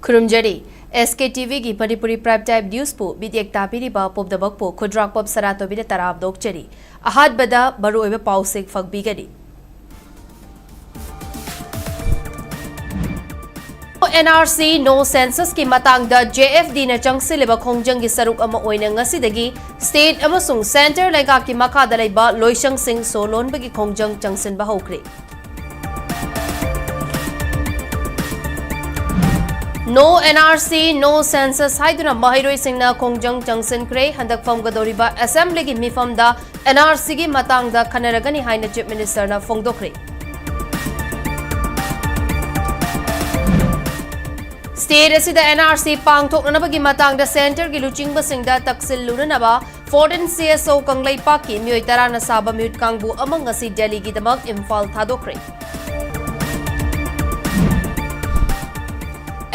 Kurumjari SKTV की Manipuri Primetime News po bidik tapiri ba popdabak po khudrak pop SANATOMBI na tarab dokchari ahad bada baru ebe pausing fagbigani NRC no census ki matang da JFD na changsileba khongjang gi saruk ama oina ngasidagi state amasung center laga ki makada laiba loisang sing solon bagi khongjang changsin ba hokre No NRC, no census haiduna mahiroi singna khongjang changsin kre handak fam gadoriba assembly gi mifam da NRC gi matang da khanaragani haina chief minister na phongdokre State asida NRC pangthoknaba gi matang da center gi luchingba singda taksil lunanaba foreign CSO kanglai paki mioi tara na saba mute kangbu amang asi Delhi gi damak Imphal thadokre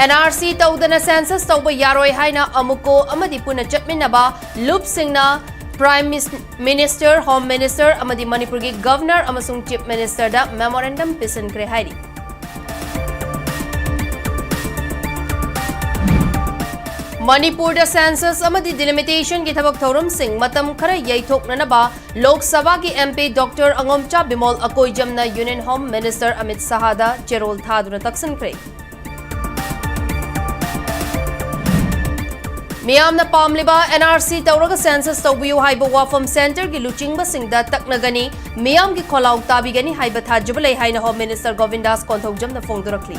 NRC tawdana census tawba yaroi haina amuko amadi puna chatminaba loop singna Prime Minister, Home Minister amadi Manipur gi Governor amasung Chief Minister da memorandum pisan kre hairi Manipur da census amadi delimitation ki thabak thorum sing matam khara yaithokna ba Lok Sabha ki MP Dr. Angomcha Bimol Akoijam na Union Home Minister Amit Sahada Cherol thaduna taksan kre Miyam na pamliba NRC tawraga census tawbiyu haiba wafam center gi luchingba singda taknagani miyam gi kholaw tabigani haiba thajibalai haina Home Minister Govindas Konthokjam na phongdurakli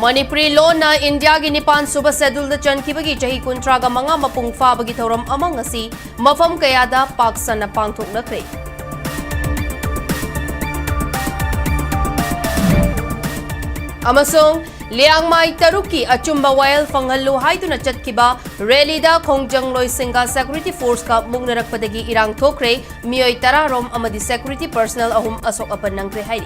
Manipuri law na India gi nipan suba schedule da chankibagi chahi kuntraga manga mapung fabagi thoram amang asi mafam kayada paksana pangthoknakre amasong Liang Mai Taruki Achumba Wail Fanghalu Haiduna Chatkiba Rally da Khongjang Loi Singa Security Force ka Mungnarakpadagi Irang Thokre Mioi Tara Rom Amadi Security Personnel Ahum Asok Apan Nangkre Hairi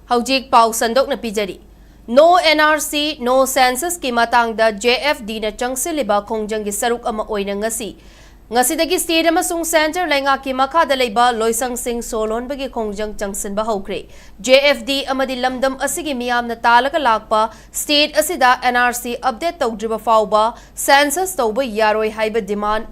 Haujik Pau Sandok na Pijari No NRC, no census ki matang da JFD na changsiliba khongjang gi saruk ama oina ngasidagi state amasung center lainga ki makada leiba loisang sing solon bagi khongjang changsin ba hokre JFD amadi lamdam asigi miyam na talaga lakpa state asida NRC update tawdriba fawba census tawba yaroi haiba demand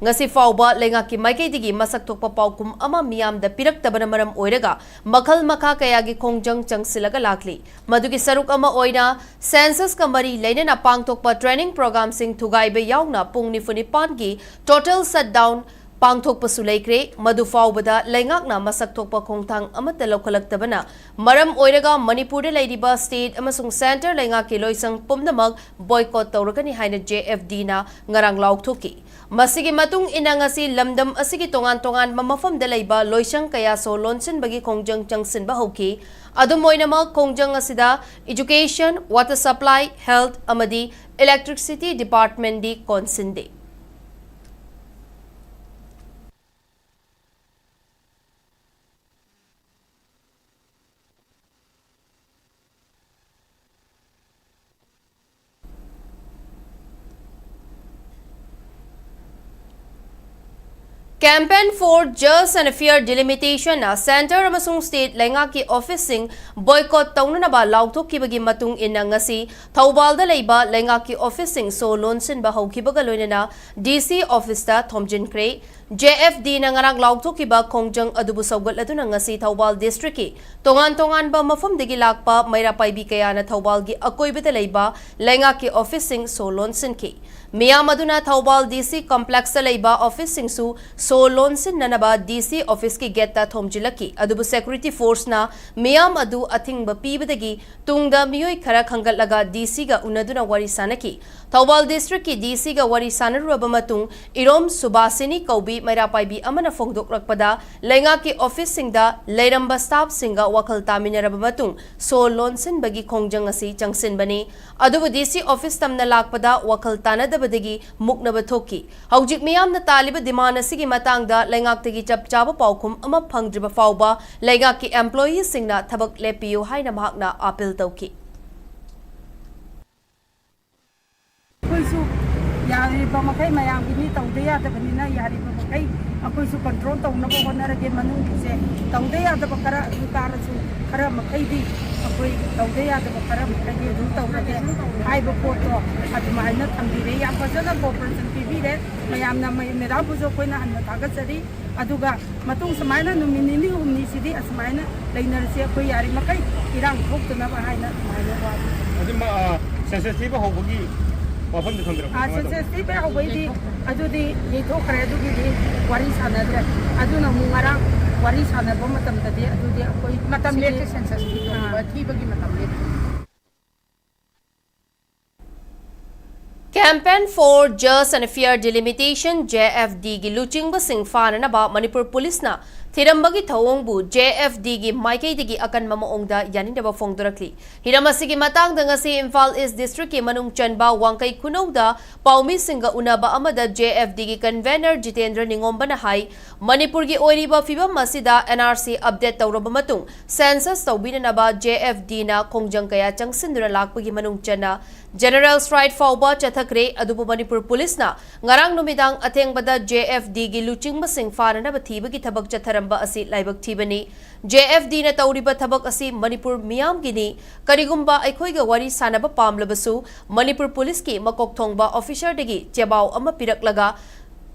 ngasi fawba lenga ki maikaidigi masak thokpa paukum ama miyam da pirak tabana maram oiraga makhal makha kayagi khongjang changsilaga lakli madugi saruk ama oina census kamari leinana pangthokpa training program sing thugaibe yauna pungni funi pangi total shutdown pangthokpa sulaikre madu fawbada leingakna masak thokpa khongthang amata lokhalaktabana maram oiraga Manipur da leiriba state amasung center lenga ki loisang pumnamak boycott tawragani haina JFD na ngarang laukhthoki Masigi matung inangasi lamdam asigi tongan mamafam da leiba loisang kaya so lonsin bagi khongjang changsin ba hoki adumoinama khongjang asida education water supply health amadi electricity department di consinde Campaign for Just and Fair Delimitation na Center amasung State lenga ki office sing boycott tauna ba laukthok kibagi matung ina ngasi Thawbal da leiba lenga ki office sing so lonsin ba haukibaga loinana DC office ta thomjin kre JFD na ngarang laukthok kiba khongjang adubu sawgat laduna ngasi Thawbal district ki tongan ba mafam degi lakpa maira paibi kaya na Thawbal gi akoiba da leiba lenga ki office sing so lonsin ki Miyam aduna Thawbal DC complex leiba office sing su so lonsin nanaba DC office ki getta thomjilaki adubu security force na miyam adu athingba pibadagi tungda miyoi khara khangatlaga DC ga unaduna wari sanaki Thawbal district ki DC ga wari sanarubaba matung Irom Subasini Kaubi maira paibi amana phongdokrakpada lenga ki office singda leiramba staff singa wakhal taminaraba matung so lonsin bagi khongjang asi changsin bani adubu DC office tamna lakpada wakhal tanadabadagi muknaba thoki haujik miyam na taliba demand asigi matangda lengaktagi chap chaba paukhum ama phangdriba fawba lenga ki employees singna thabak lepiyu haina mahakna appeal tawki ꯑꯗꯨꯁꯨ ꯌꯥꯔꯤꯕ ꯃꯈꯩ ꯃꯌꯥꯝꯒꯤꯅꯤ ꯇꯧꯗ ꯌꯥꯗꯕꯅꯤꯅ ꯌꯥꯔꯤꯕ ꯃꯈꯩ ꯑꯩꯈꯣꯏꯁꯨ control ꯇꯧꯅꯕ ꯍꯣꯠꯅꯔꯒꯦ ꯃꯅꯨꯡꯒꯤꯁꯦ ꯇꯧꯗ ꯌꯥꯗꯕ ꯈꯔ ꯑꯗꯨ ꯇꯥꯔꯁꯨ ꯈꯔ ꯃꯈꯩꯗꯤ ꯑꯩꯈꯣꯏ ꯇꯧꯗ ꯌꯥꯗꯕ ꯈꯔ ꯃꯈꯩꯗꯤ ꯑꯗꯨꯝ ꯇꯧꯔꯒꯦ ꯍꯥꯏꯕ ꯄꯣꯠꯇꯣ ꯑꯗꯨꯃꯥꯏꯅ ꯊꯝꯕꯤꯔꯦ ꯌꯥꯝ ꯐꯖꯅ ꯀooperation ꯄꯤꯕꯤꯔꯦ ꯃꯌꯥꯝꯅ ꯃꯦꯗꯥꯝꯕꯨꯁꯨ ꯑꯩꯈꯣꯏꯅ ꯍꯟꯅ ꯊꯥꯒꯠꯆꯔꯤ ꯑꯗꯨꯒ ꯃꯇꯨꯡ ꯁꯨꯃꯥꯏꯅ ꯅꯨꯃꯤꯠ ꯅꯤꯅꯤ ꯍꯨꯝꯅꯤꯁꯤꯗꯤ ꯑꯁꯨꯃꯥꯏꯅ ꯂꯩꯅꯔꯁꯤ ꯑꯩꯈꯣꯏ ꯌꯥꯔꯤꯃꯈꯩ ꯏꯔꯥꯡ ꯊꯣꯛꯇꯅꯕ ꯍꯥꯏꯅ ꯑꯗꯨꯃꯥꯏꯅ ꯋꯥꯔꯤ ꯑꯗꯨꯝ ꯁꯦꯟꯁꯁꯇꯤꯕ ꯍꯧꯕꯒꯤ ꯋꯥꯐꯝꯗ ꯊꯝꯕꯤꯔꯛꯄ ꯁꯦꯟꯁꯁꯇꯤꯕ ꯍꯧꯕꯩꯗꯤ ꯑꯗꯨꯗꯤ ꯌꯩꯊꯣꯛꯈ꯭ꯔꯦ ꯑꯗꯨꯒꯤꯗꯤ ꯋꯥꯔꯤ ꯁꯥꯟꯅꯗ꯭ꯔꯦ ꯑꯗꯨꯅ ꯑꯃꯨꯛ ꯉꯔꯥꯡ ꯋꯥꯔꯤ ꯁꯥꯟꯅꯕ ꯃꯇꯝꯗꯗꯤ ꯑꯗꯨꯗꯤ ꯑꯩꯈꯣꯏ ꯃꯇꯝ ꯂꯦꯞꯄꯦ ꯁꯦꯟꯁꯁ ꯊꯤꯕꯒꯤ ꯃꯇꯝ ꯂꯦꯞꯄꯦ Campaign for Just and Fair Delimitation JFD gi luchingba fananaba Manipur Police na Thirambagi Thawongbu JFD gi Maikei digi akan mamaongda yaninaba fongdorakli. Hiramasigi matang ngasi Imphal East District ki manung chanba wangkai kunauda paumi singa unaba amada JFD gi convener Jitendra Ningomba na hai Manipur gi oiriba fibam masida NRC update tawraba matung census tawbinanaba JFD na kongjang kaya changsindura lakpagi manung chana General Stride Fauba Chathakre adubu Manipur Police na ngarang numidang athengbada JFD gi luchingba fananaba thibagi thabak chatharamba asi laibak thibani JFD na tawriba thabak asi Manipur miyam gini karigumba aikhoiga wari sanaba pamlabasu Manipur Police ki makok thongba officer degi chebaw ama piraklaga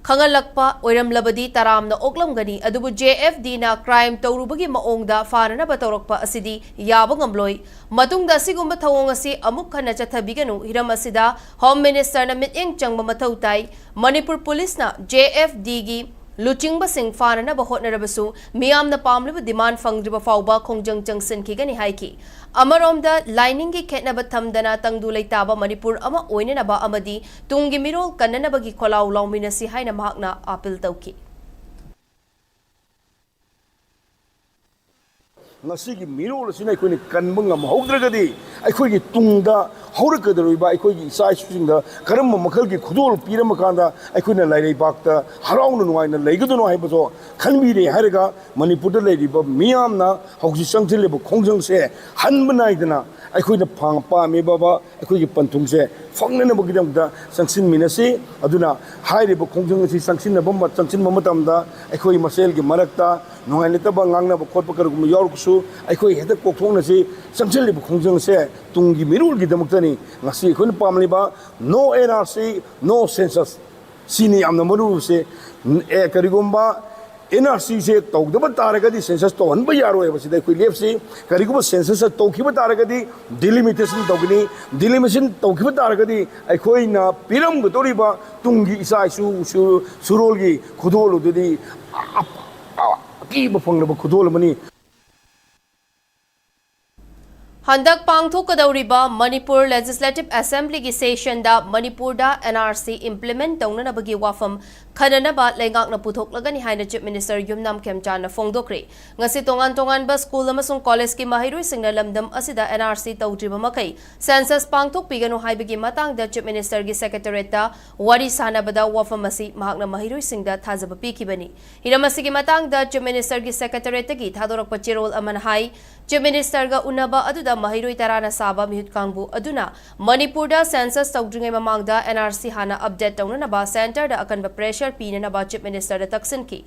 Khangalakpa oiramlabadi taramna oklamgani adubu JFD na crime tawrubagi maongda fananaba tawrakpa asidi yaba ngamloi matungda sigumba thawong asi amuk khana chathabiganu hiram asida Home Minister na mityeng changba mathau tai Manipur Police na JFD gi luchingba fananaba hotnarabasu miyamna pamliba demand fangriba fauba khongjang changsin khigani haiki Amaromda lining gi khetnaba thamdana tangdu leitaba Manipur ama oinenaba amadi tungi mirol kannanabagi kholau lawminasi haina mahakna appeal tawki Nasigi mirol sina akhoi kanba ngamhaudragadi akhoi tungda haurakadroiba akhoi sai susinga karam makhalgi khudol pirama kanda akhoi lailai bakta harauna nuaina leigadono haibaso khanbire haraga Manipur da leiriba miyamna hausi sangthileba khongjang se hanbanaidana akhoi na phang pa me baba akhoi panthung se fangnana bagidamda sangsin minasi aduna hairiba khongjang si sangsin na bomba sangsin mamatamda akhoi masel gi marakta nuainitaba ngangna khotpa karugum yaurkusu akhoi heda kokthongna si sangchilliba khongjang se tungi mirul gi damuktani ngasi akhoi pamliba no NRC no census sini amna maru se karigumba NRC se tawdaba taragadi census to hanba yaroi basida akhoi lepsi karigumba census tawkhiba taragadi delimitation tawgini delimitation tawkhiba taragadi akhoi na piram godoriba tungi isa su surolgi khudolu didi kiba fanglaba khudol mani Handak pangthokadauriba Manipur Legislative Assembly gi session da Manipur da NRC implement taunanabagi wafam khananaba lengakna puthoklagani haina Chief Minister Yumnam Khemchana fongdokre ngasi tongan ba school amasung college ki mahirui singna lamdam asida NRC tawdriba makai census pangthok piganu haibagi matang da Chief Minister gi secretariat da wari sanabada wafam asi mahakna mahirui singda thajaba pikibani hiramasi gi matang da Chief Minister gi secretariat gi thadorakpa chirol aman hai Chief Minister ga unaba aduda mahiroi tarana saba mihut kangbu aduna Manipur da census tawdringai mamangda NRC hana update tawnanaba center da akanba pressure pinanaba Chief Minister da taksinki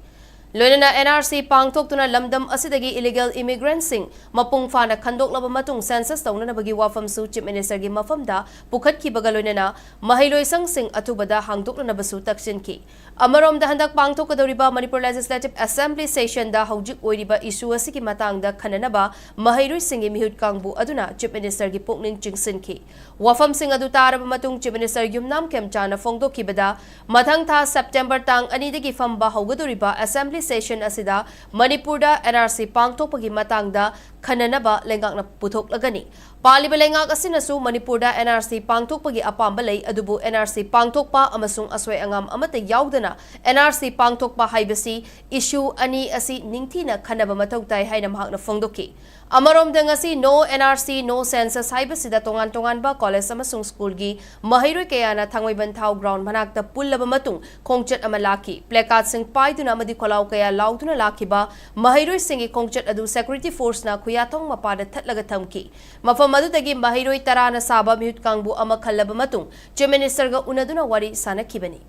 Loinana NRC pangthoktuna lamdam asidagi illegal immigrants sing mapung fana khandoklaba matung census tawnanabagi wafam su Chief Minister gi mafamda pukhatkibaga loinana mahiloisang sing athubada hangdoklanabasu taksinki Amarom da handak pangthokadoriba Manipur Legislative Assembly session da haujik oiriba issue asigi matangda khananaba mahiroi singi mihut kangbu aduna Chief Minister gi pukning chingsinki wafam sing adu taraba matung Chief Minister Yumnam Khemchana fongdokibada mathang tha September tang ani dagi famba haugadoriba Assembly session asida Manipur da NRC pangthokpagi matangda khananaba lengakna puthok-lagani Paliba lengak asinasu Manipur da NRC pangthokpagi apamba lei adubu NRC pangthokpa amasung aswai angam amata yaudana NRC pangthokpa haibasi issue ani asi ningthina khanaba mathau tai haina mahakna fongdoki Amarom ngasi no NRC no census haibasida tongan ba college amasung school gi mahiroi kayana thangwaiban thau ground manakta pullaba matung khongchat ama laki placard sing paiduna amadi kholau kaya lauduna lakiba mahiroi singi khongchat adu security force na खुयाथोंग मपादा थटलगा थमकी मफम अदुदगी महिरोई तराना साबा मिहुत कांगबु अमा खल्लबा मतुंग chief minister गा उनदुना वारी सानखिबनी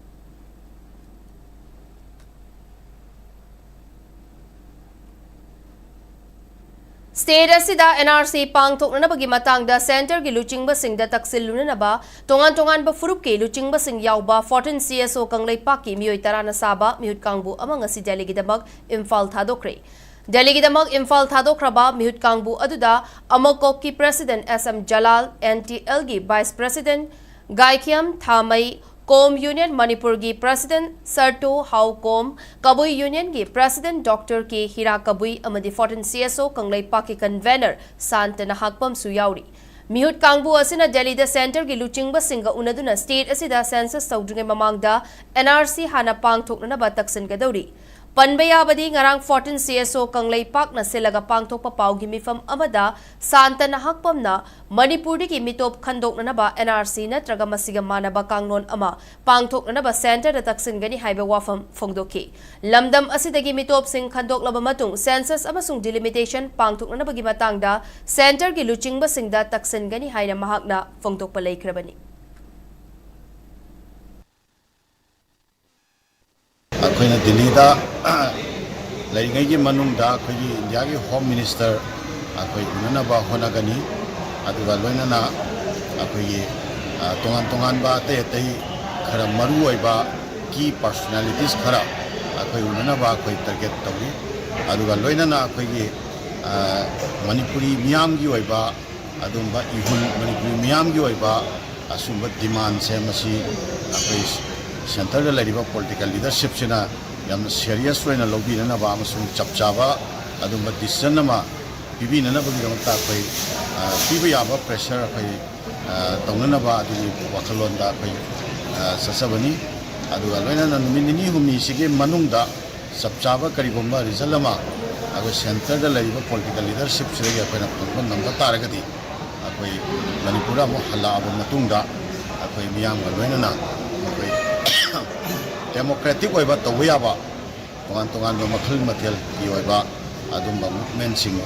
state असिदा NRC पांगथोकनबगी मतंगदा centre की लुचिंगबसिंगदा तक्सिलुननबा तोंगान तोंगान बा फुरुप के लुचिंगबसिंग यावबा 14 CSO कंगलै पाकी मियोय तराना साबा मिहुत कांगबु among असि दिल्लीगिदमक इम्फाल थादोख्रे दिल्लीगिदमक इम्फाल थादोख्रबा मिहुत कांगबु अदुदा अमोकोक की प्रेसिडेंट SM जलाल NTL की vice president Gaikhiam Thamai Kom union Manipur की प्रेसिडेंट सरटो हाउ कोम कबुई यूनियन की president doctor K Hira कबुई अमदी 14 CSO कंगलै पाकी कन्वेनर सांतना हाकपम सुयाउरी मिहुत कांगबु असिना दिल्ली सेंटर की लुचिंगबसिंग उनदुना स्टेट असिदा सेंसस तौद्रिंगै ममांगदा NRC हाना पांगथोकनबा तक्सिनगदौरी पनबयाबदी ngarang 14 CSO कंगलै पाकना सिलगा पांगथोकपा पाउगी मिफम अमदा सांतना हाकपमना मणिपुर की मिटोप खंदोकनबा NRC नत्रगा मसिगा मानबा कांगलोन अमा पांगथोकनबा सेंटर तक्सिनगनी हाइबे वाफम फोंगदोकी लमदम असिदगी मिटोप सिंग खंदोकलबा मतुंग सेंसस अमसुंग डिलिमिटेशन पांगथोकनबगी मतंगदा सेंटर की लुचिंगबा सिंगदा तक्सिनगनी हाइना महाकना फोंगदोकपा लैख्रबनी अखोइना दिल्लीदा लैरिङैगी मनुंगदा अखोइगी इंडिया की होम मिनिस्टर अखोइ उननबा होनागनी अदुगा लोइनना अखोइगी तोंगान तोंगान बा ते ते खरा मरु ओइबा की पर्सनालिटीज खरा अखोइ उननबा अखोइ टारगेट तौरी अदुगा लोइनना अखोइगी मणिपुरी मियामगी ओइबा अदुंबा इहुल मणिपुरी मियामगी ओइबा असुंबा डिमांड से मसी अखोइ सेंटर लेरिबा पॉलिटिकल लीडरशिप सेना याम सीरियस होइना लौबीननबा अमसुंग चपचाबा अदुंबा डिसीजन अमा पिबिननबगीदमता अखोइ पिबा याबा प्रेशर अखोइ तौननबा अदुगी वाखलोंदा अखोइ ससबनी अदुगा लोइनना नुमित निनी हुमनी सिगे मनुंगदा चपचाबा करिगुंबा रिजल्ट अमा अखोइ सेंटर लेरिबा पॉलिटिकल लीडरशिप सिगे अखोइना फंगबा नंबा तारगदी अखोइ मणिपुर अमु हलाबा मतुंगदा अखोइ मियामगा लोइनना अखोइ डेमोक्रेटिक होइबा तौबा याबा तोंगान तोंगान मखल मथेल की होइबा अदुंबा मूवमेंट सिंग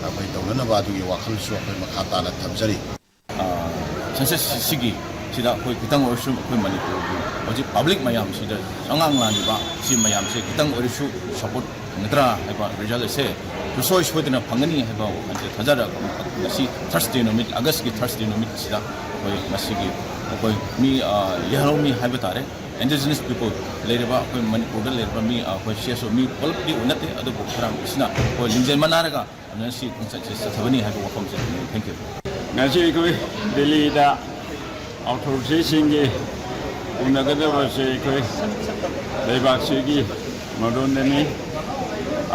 अखोइ तौननबा अदुगी वाखलसु अखोइ मखा ताना थमजरी सेंसस सिगी सिदा अखोइ खितंग ओरसु अखोइ मणिपुर हजि पब्लिक मयाम सिदा संगांग लानिबा सि मयाम से खितंग ओरसु सपोर्ट नत्रा हाइबा रिजल्ट से रुसोय सोदना फंगनी हाइबा वखनसे थजरा मसी थर्सडे नोमिट अगस्त की थर्सडे नोमिट सिदा अखोइ मसिगी अखोइ मी यहरोमी हाइबा तारे indigenous people लेरेबा अखोइ मणिपुर लेरेबा मी अखोइ CSO मी पलपि उनते अदुबो खराम सिना अखोइ लिंजै मनारगा अनसि कंसैसे सथबनी हाइबा वखम से thank you ngasi koi Delhi da authority singi unagada base koi leibak sigi madon deni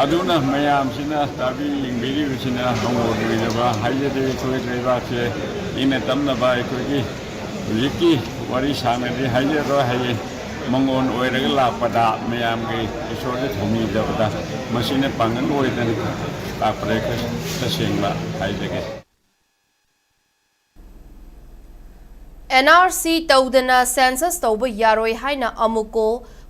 aduna mayam sina tabi lingbiri sina hongo de ba haije de koi leibak se ine tamna ba koi ki liki wari sanga de haije ro haije mangon oiraga la pada mayam ge isore thomi da machine pangan oi den ta pare ka singba haije ge NRC तौदना census तौब यारोय हाइना अमुको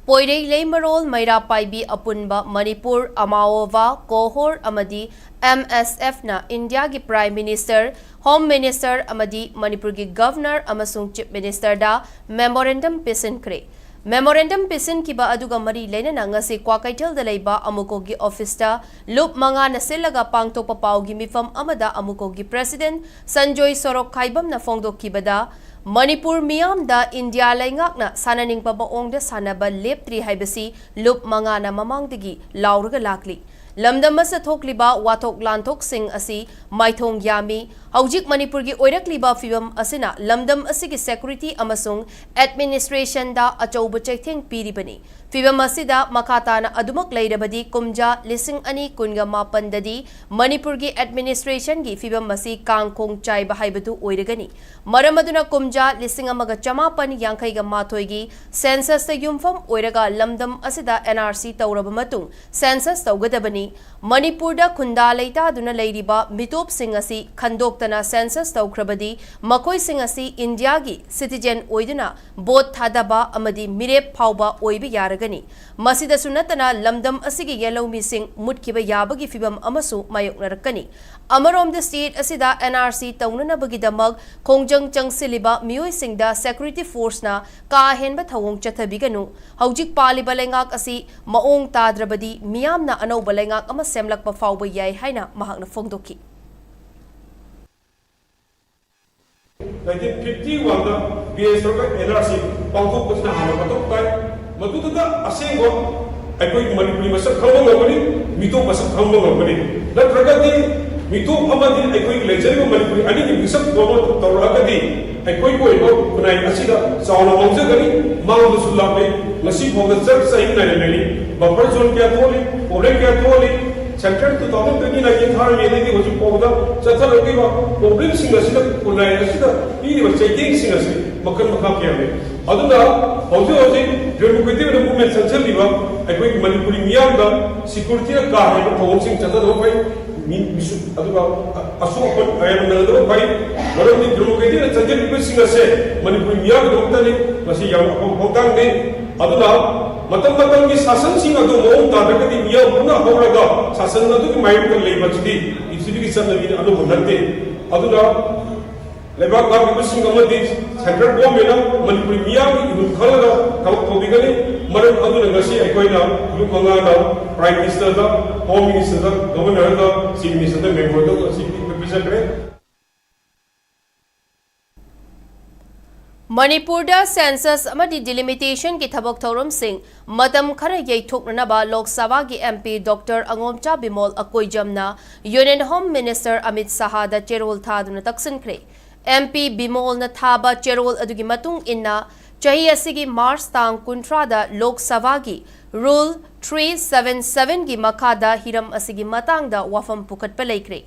पोइरे लेमरोल मैरा पाइबी अपुनबा मणिपुर अमाओवा कोहोर अमदी MSF ना इंडिया की प्राइम मिनिस्टर होम मिनिस्टर अमदी मणिपुर की गवर्नर अमसुंग चीफ मिनिस्टर दा मेमोरेंडम पिसिनख्रे मेमोरेंडम पिसिन की अदुगा मरी लेना ngasi क्वाकैथल दा लेबा अमुको की ऑफिस दा लुप मंगा नसिलगा पांगतोप पाउगी मिफम अमदा अमुको की प्रेसिडेंट संजोय सोरोक खाइबम ना फोंगदोखिबदा मणिपुर मियाम दा इंडिया लैंगाकना सानानिंगपा मओंगदा सानाबा लेप्त्री हाइबसी लुप मंगाना ममांगदगी लाउरगा लाकली लमदम अस थोकलिबा वाथोक लांथोक सिंह असि माइथोंग यामी हौजिक मणिपुर की ओइरकलिबा फिवम असिना लमदम असिगी सिक्योरिटी अमसुंग एडमिनिस्ट्रेशन दा अचौब चैथेंग पीरिबनी फिवम असिदा मखाताना अदुमक लैरबदी कुमजा लिसिंग अनि कुनगा मापनददी मणिपुर की एडमिनिस्ट्रेशन की फिवम असी कांगखोंग चाइबा हाइबदु ओइरगनी मरम अदुना कुमजा लिसिंग अमगा चमापन यांखैगा माथोइगी सेंसस ता युमफम ओइरगा लमदम असिदा NRC तौरब मतुंग सेंसस तौगदबनी मणिपुर दा खुंदा लैता दुना लैरिबा मितोप सिंह असी खंदोक ꯌꯥꯎꯔꯛꯇꯅ census ꯇꯧꯈ꯭ꯔꯕꯗꯤ ꯃꯈꯣꯏꯁꯤꯡ ꯑꯁꯤ ꯏꯟꯗꯤꯌꯥꯒꯤ citizen ꯑꯣꯏꯗꯨꯅ ꯚꯣꯠ ꯊꯥꯗꯕ ꯑꯃꯗꯤ ꯃꯤꯔꯦꯞ ꯐꯥꯎꯕ ꯑꯣꯏꯕ ꯌꯥꯔꯒꯅꯤ ꯃꯁꯤꯗꯁꯨ ꯅꯠꯇꯅ ꯂꯝꯗꯝ ꯑꯁꯤꯒꯤ ꯌꯦꯜꯍꯧꯃꯤꯁꯤꯡ ꯃꯨꯠꯈꯤꯕ ꯌꯥꯕꯒꯤ ꯐꯤꯚꯝ ꯑꯃꯁꯨ ꯃꯥꯌꯣꯛꯅꯔꯛꯀꯅꯤ ꯑꯃꯔꯣꯝꯗ ꯁ꯭ꯇꯦꯠ ꯑꯁꯤꯗ NRC ꯇꯧꯅꯅꯕꯒꯤꯗꯃꯛ ꯈꯣꯡꯖꯪ ꯆꯪꯁꯤꯜꯂꯤꯕ ꯃꯤꯑꯣꯏꯁꯤꯡꯗ ꯁꯦꯀ꯭ꯌꯨꯔꯤꯇꯤ ꯐꯣꯔꯁꯅ ꯀꯥ ꯍꯦꯟꯕ ꯊꯧꯑꯣꯡ ꯆꯠꯊꯕꯤꯒꯅꯨ ꯍꯧꯖꯤꯛ ꯄꯥꯜꯂꯤꯕ ꯂꯩꯉꯥꯛ ꯑꯁꯤ ꯃꯑꯣꯡ ꯇꯥꯗ꯭ꯔꯕꯗꯤ ꯃꯤꯌꯥꯝꯅ ꯑꯅꯧꯕ ꯂꯩꯉꯥꯛ ꯑꯃ ꯁꯦꯝꯂꯛꯄ ꯐꯥꯎꯕ ꯌꯥꯏ ꯍꯥꯏꯅ ꯃꯍꯥꯛꯅ ꯐꯣꯡꯗꯣꯛꯈꯤ 1951ꯗ BSRꯒ NRC ꯄꯥꯡꯊꯣꯛꯄꯁꯤꯅ ꯍꯥꯟꯅ ꯃꯊꯧ ꯇꯥꯏ ꯃꯗꯨꯗ ꯑꯁꯦꯡꯕ ꯑꯩꯈꯣꯏ ꯃꯅꯤꯄꯨꯔꯤ ꯃꯁꯛ ꯈꯪꯕ ꯉꯝꯒꯅꯤ ꯃꯤꯇꯣꯞ ꯃꯁꯛ ꯈꯪꯕ ꯉꯝꯒꯅꯤ ꯅꯠꯇ꯭ꯔꯒꯗꯤ ꯃꯤꯇꯣꯞ ꯑꯃꯗꯤ ꯑꯩꯈꯣꯏꯒꯤ ꯂꯩꯖꯔꯤꯕ ꯃꯅꯤꯄꯨꯔꯤ ꯑꯅꯤꯒꯤ ꯃꯤꯁꯛ ꯇꯧꯔꯛꯑꯒꯗꯤ ꯑꯩꯈꯣꯏꯒꯤ ꯑꯣꯏꯕ ꯈꯨꯟꯅꯥꯏ ꯑꯁꯤꯗ ꯆꯥꯎꯅ ꯃꯥꯡꯖꯒꯅꯤ ꯃꯥꯡꯕꯁꯨ ꯂꯥꯞꯄꯦ ꯉꯁꯤ ꯐꯥꯎꯕ ꯆꯍꯤ ꯅꯥꯏꯅ ꯂꯩꯔꯤ ꯕꯐꯔ ꯖꯣꯟ ꯀꯌꯥ ꯊꯣꯛꯂꯤ ꯄ꯭ꯔꯣꯕ꯭ꯂꯦꯝ ꯀꯌꯥ ꯊꯣꯛꯂꯤ ꯁꯦꯛꯇꯔ 2020 ꯊꯥꯔꯝꯃꯤꯗꯒꯤ ꯍꯧꯖꯤꯛ ꯐꯥꯎꯕꯗ ꯆꯠꯊꯔꯛꯂꯤꯕ ꯄ꯭ꯔꯣꯕ꯭ꯂꯦꯝꯁꯤꯡ ꯑꯁꯤꯗ ꯈꯨꯟꯅꯥꯏ ꯑꯁꯤꯗ ꯄꯤꯔꯤꯕ ꯆꯩꯊꯦꯡꯁꯤꯡ ꯑꯁꯤ ꯃꯈꯜ ꯃꯈꯥ ꯀꯌꯥ ꯂꯩ ꯑꯗꯨꯅ ꯍꯧꯖꯤꯛ ꯗꯦꯃꯣꯀ꯭ꯔꯦꯇꯤꯛ ꯃꯨꯚꯃꯦꯟ ꯆꯠꯊꯔꯤꯕ ꯑꯩꯈꯣꯏꯒꯤ ꯃꯅꯤꯄꯨꯔꯤ ꯃꯤꯌꯥꯝꯗ ꯁꯤꯀ꯭ꯌꯨꯔꯤꯇꯤꯅ ꯀꯥ ꯍꯦꯟꯕ ꯊꯧꯑꯣꯡꯁꯤꯡ ꯆꯠꯊꯗꯕ ꯐꯩ ꯑꯗꯨꯒ ꯑꯁꯣꯛ ꯑꯄꯟ ꯅꯪꯗꯕ ꯐꯩ ꯃꯔꯝꯗꯤ ꯗꯦꯃꯣꯀ꯭ꯔꯦꯇꯤꯛꯅ ꯆꯠꯊꯔꯤꯕꯁꯤꯡ ꯑꯁꯦ ꯃꯅꯤꯄꯨꯔꯤ ꯃꯤꯌꯥꯝꯒꯤꯗꯃꯛꯇꯅꯤ ꯃꯁꯤ ꯌꯥꯝꯅ ꯑꯐꯕ ꯊꯧꯗꯥꯡꯅꯤ ꯑꯗꯨꯅ ꯃꯇꯝꯒꯤ ꯁꯥꯁꯟꯁꯤꯡ ꯑꯗꯨ ꯃꯑꯣꯡ ꯇꯥꯗ꯭ꯔꯒꯗꯤ ꯃꯤꯌꯥꯝ ꯄꯨꯟꯅ ꯍꯧꯔꯒ ꯁꯥꯁꯟ ꯑꯗꯨꯒꯤ ꯃꯥꯌꯣꯛꯇ ꯂꯩꯕꯁꯤꯗꯤ ꯄ꯭ꯔꯤꯊꯤꯕꯤꯒꯤ ꯆꯠꯅꯕꯤꯅꯤ ꯑꯗꯨꯕꯨ ꯅꯠꯇꯦ ꯑꯗꯨꯅ ꯂꯩꯕꯥꯛ ꯂꯥꯛꯂꯤꯕꯁꯤꯡ ꯑꯃꯗꯤ ꯁꯦꯟꯇ꯭ꯔꯦꯜ ꯒꯣꯔꯃꯦꯟꯅ ꯃꯅꯤꯄꯨꯔꯤ ꯃꯤꯌꯥꯝꯒꯤ ꯏꯍꯨꯜ ꯈꯜꯂꯒ ꯊꯕꯛ ꯇꯧꯕꯤꯒꯅꯤ ꯃꯔꯝ ꯑꯗꯨꯅ ꯉꯁꯤ ꯑꯩꯈꯣꯏꯅ ꯒ꯭ꯔꯨꯞ ꯃꯉꯥꯗ ꯄ꯭ꯔꯥꯏꯝ ꯃꯤꯅꯤꯁꯇꯔꯗ ꯍꯣꯝ ꯃꯤꯅꯤꯁꯇꯔꯗ ꯒꯚꯔꯅꯔꯗ ꯆꯤꯐ ꯃꯤꯅꯤꯁꯇꯔꯗ ꯃꯦꯃꯣꯔꯦꯟꯗꯝ ꯑꯁꯤ ꯄꯤꯖꯈ꯭ꯔꯦ ꯃꯅꯤꯄꯨꯔꯗ ꯁꯦꯟꯁꯁ ꯑꯃꯗꯤ ꯗꯤꯂꯤꯃꯤꯇꯦꯁꯟꯒꯤ ꯊꯕꯛ ꯊꯧꯔꯝꯁꯤꯡ ꯃꯇꯝ ꯈꯔ ꯌꯩꯊꯣꯛꯅꯅꯕ ꯂꯣꯛ ꯁꯚꯥꯒꯤ MP ꯗꯣꯛꯇꯔ ꯑꯉꯣꯝꯆꯥ ꯕꯤꯃꯣꯜ ꯑꯀꯣꯏꯖꯝꯅ ꯌꯨꯅꯤꯌꯟ ꯍꯣꯝ ꯃꯤꯅꯤꯁꯇꯔ ꯑꯃꯤꯠ ꯁꯥꯍꯗ ꯆꯦꯔꯣꯜ ꯊꯥꯗꯨꯅ ꯇꯛꯁꯤꯟꯈ꯭ꯔꯦ MP ꯕꯤꯃꯣꯜꯅ ꯊꯥꯕ ꯆꯦꯔꯣꯜ ꯑꯗꯨꯒꯤ ꯃꯇꯨꯡ ꯏꯟꯅ ꯆꯍꯤ ꯑꯁꯤꯒꯤ ꯃꯥꯔꯆ ꯇꯥꯡ 30ꯗ ꯂꯣꯛ ꯁꯚꯥꯒꯤ ꯔꯨꯜ 377ꯒꯤ ꯃꯈꯥꯗ ꯍꯤꯔꯝ ꯑꯁꯤꯒꯤ ꯃꯇꯥꯡꯗ ꯋꯥꯐꯝ ꯄꯨꯈꯠꯄ ꯂꯩꯈ꯭ꯔꯦ